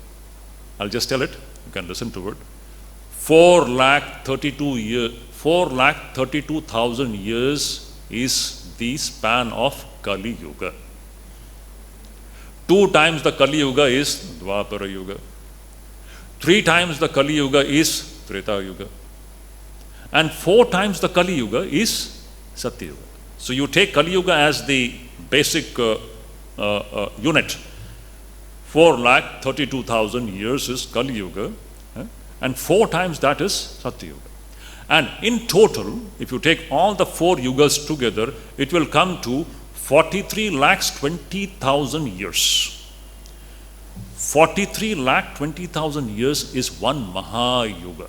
I'll just tell it. You can listen to it. 4,32,000 years is the span of Kali Yuga. 2 times the Kali Yuga is Dwapara Yuga. 3 times the Kali Yuga is Treta Yuga. And 4 times the Kali Yuga is Satya Yuga. So you take Kali Yuga as the basic unit. 4,32,000 years is Kali Yuga, and 4 times that is Satya Yuga. And in total, if you take all the 4 yugas together, it will come to 43,20,000 years. 43,20,000 years is one Mahayuga.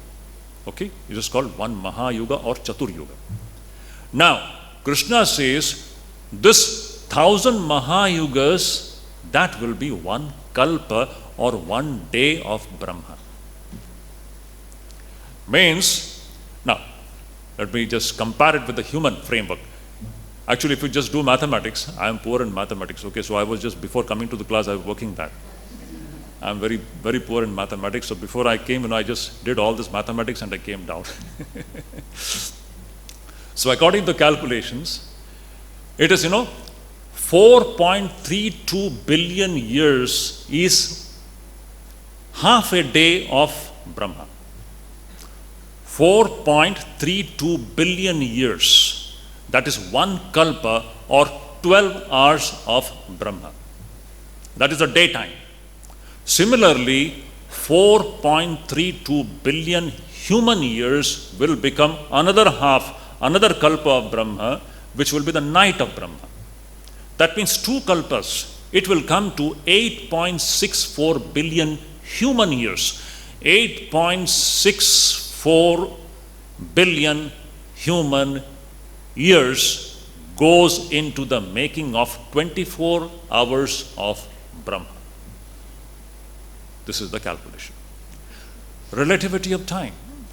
Okay? It is called one Mahayuga or Chaturyuga. Now, Krishna says, this 1,000 Mahayugas, that will be one Kalpa or one day of Brahma. Means, now, let me just compare it with the human framework. Actually, if you just do mathematics, I am poor in mathematics. Okay, so I was just, before coming to the class, I was working that. I am very, very poor in mathematics. So before I came, I just did all this mathematics and I came down. So according to calculations, it is, 4.32 billion years is half a day of Brahma. 4.32 billion years. That is one kalpa or 12 hours of Brahma. That is the daytime. Similarly, 4.32 billion human years will become another half, another kalpa of Brahma, which will be the night of Brahma. That means two kalpas. It will come to 8.64 billion human years. 8.64 billion human years goes into the making of 24 hours of Brahma. This is the calculation. Relativity of time.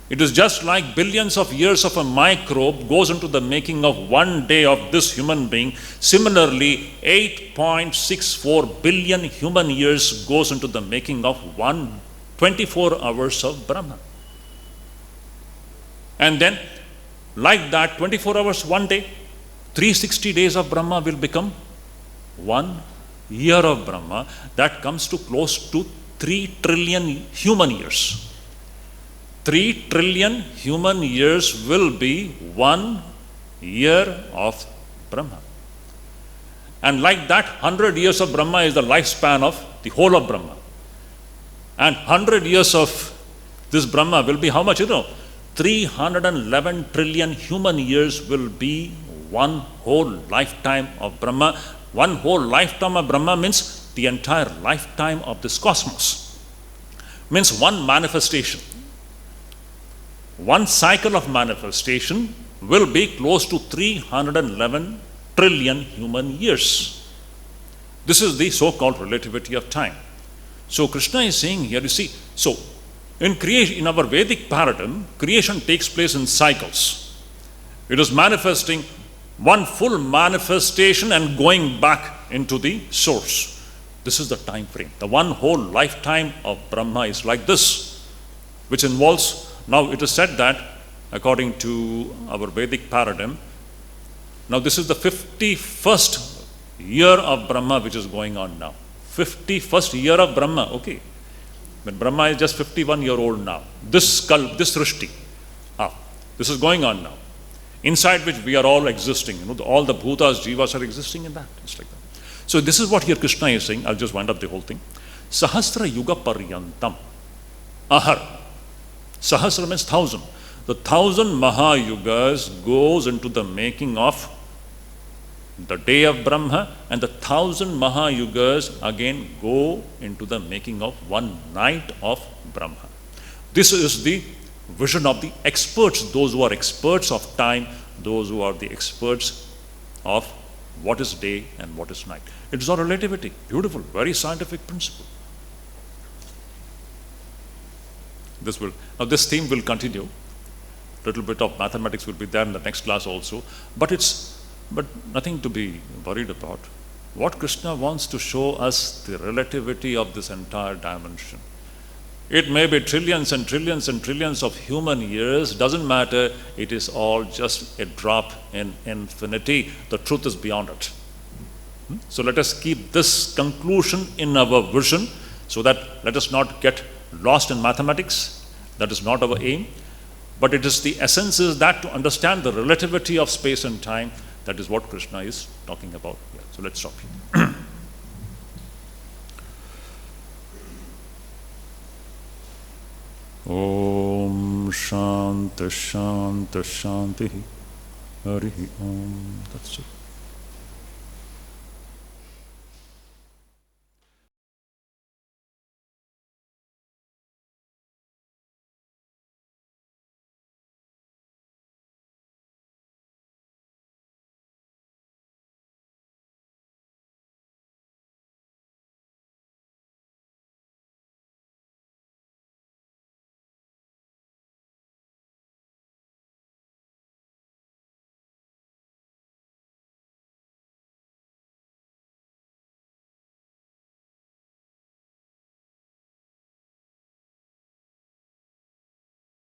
It is just like billions of years of a microbe goes into the making of one day of this human being. Similarly, 8.64 billion human years goes into the making of 24 hours of Brahma. And then, like that, 24 hours, one day, 360 days of Brahma will become 1 year of Brahma. That comes to close to 3 trillion human years. 3 trillion human years will be 1 year of Brahma. And like that, 100 years of Brahma is the lifespan of the whole of Brahma. And 100 years of this Brahma will be how much? 311 trillion human years will be one whole lifetime of Brahma. One whole lifetime of Brahma means the entire lifetime of this cosmos. Means one manifestation. One cycle of manifestation will be close to 311 trillion human years. This is the so-called relativity of time. So Krishna is saying here, you see, so in creation, in our Vedic paradigm, creation takes place in cycles. It is manifesting one full manifestation and going back into the source. This is the time frame. The one whole lifetime of Brahma is like this, which involves, now it is said that according to our Vedic paradigm, now this is the 51st year of Brahma which is going on now. 51st year of Brahma, okay. But Brahma is just 51-year-old now. This Srishti, this is going on now. Inside which we are all existing. All the bhutas, jivas are existing in that. It's like that. So this is what here Krishna is saying. I'll just wind up the whole thing. Sahasra yuga paryantam. Ahar. Sahasra means 1,000. The 1,000 Mahayugas goes into the making of the day of Brahma, and the 1,000 Mahayugas again go into the making of one night of Brahma. This is the vision of the experts, those who are experts of time, those who are the experts of what is day and what is night. It is all relativity. Beautiful, very scientific principle. Now this theme will continue. Little bit of mathematics will be there in the next class also, but nothing to be worried about. What Krishna wants to show us the relativity of this entire dimension. It may be trillions and trillions and trillions of human years, doesn't matter, it is all just a drop in infinity. The truth is beyond it. So let us keep this conclusion in our vision, so that let us not get lost in mathematics. That is not our aim. But it is the essence is that to understand the relativity of space and time, that is what Krishna is talking about here. So let's stop here. Om Shanta Shanta Shanti Hari Om Tat Sat.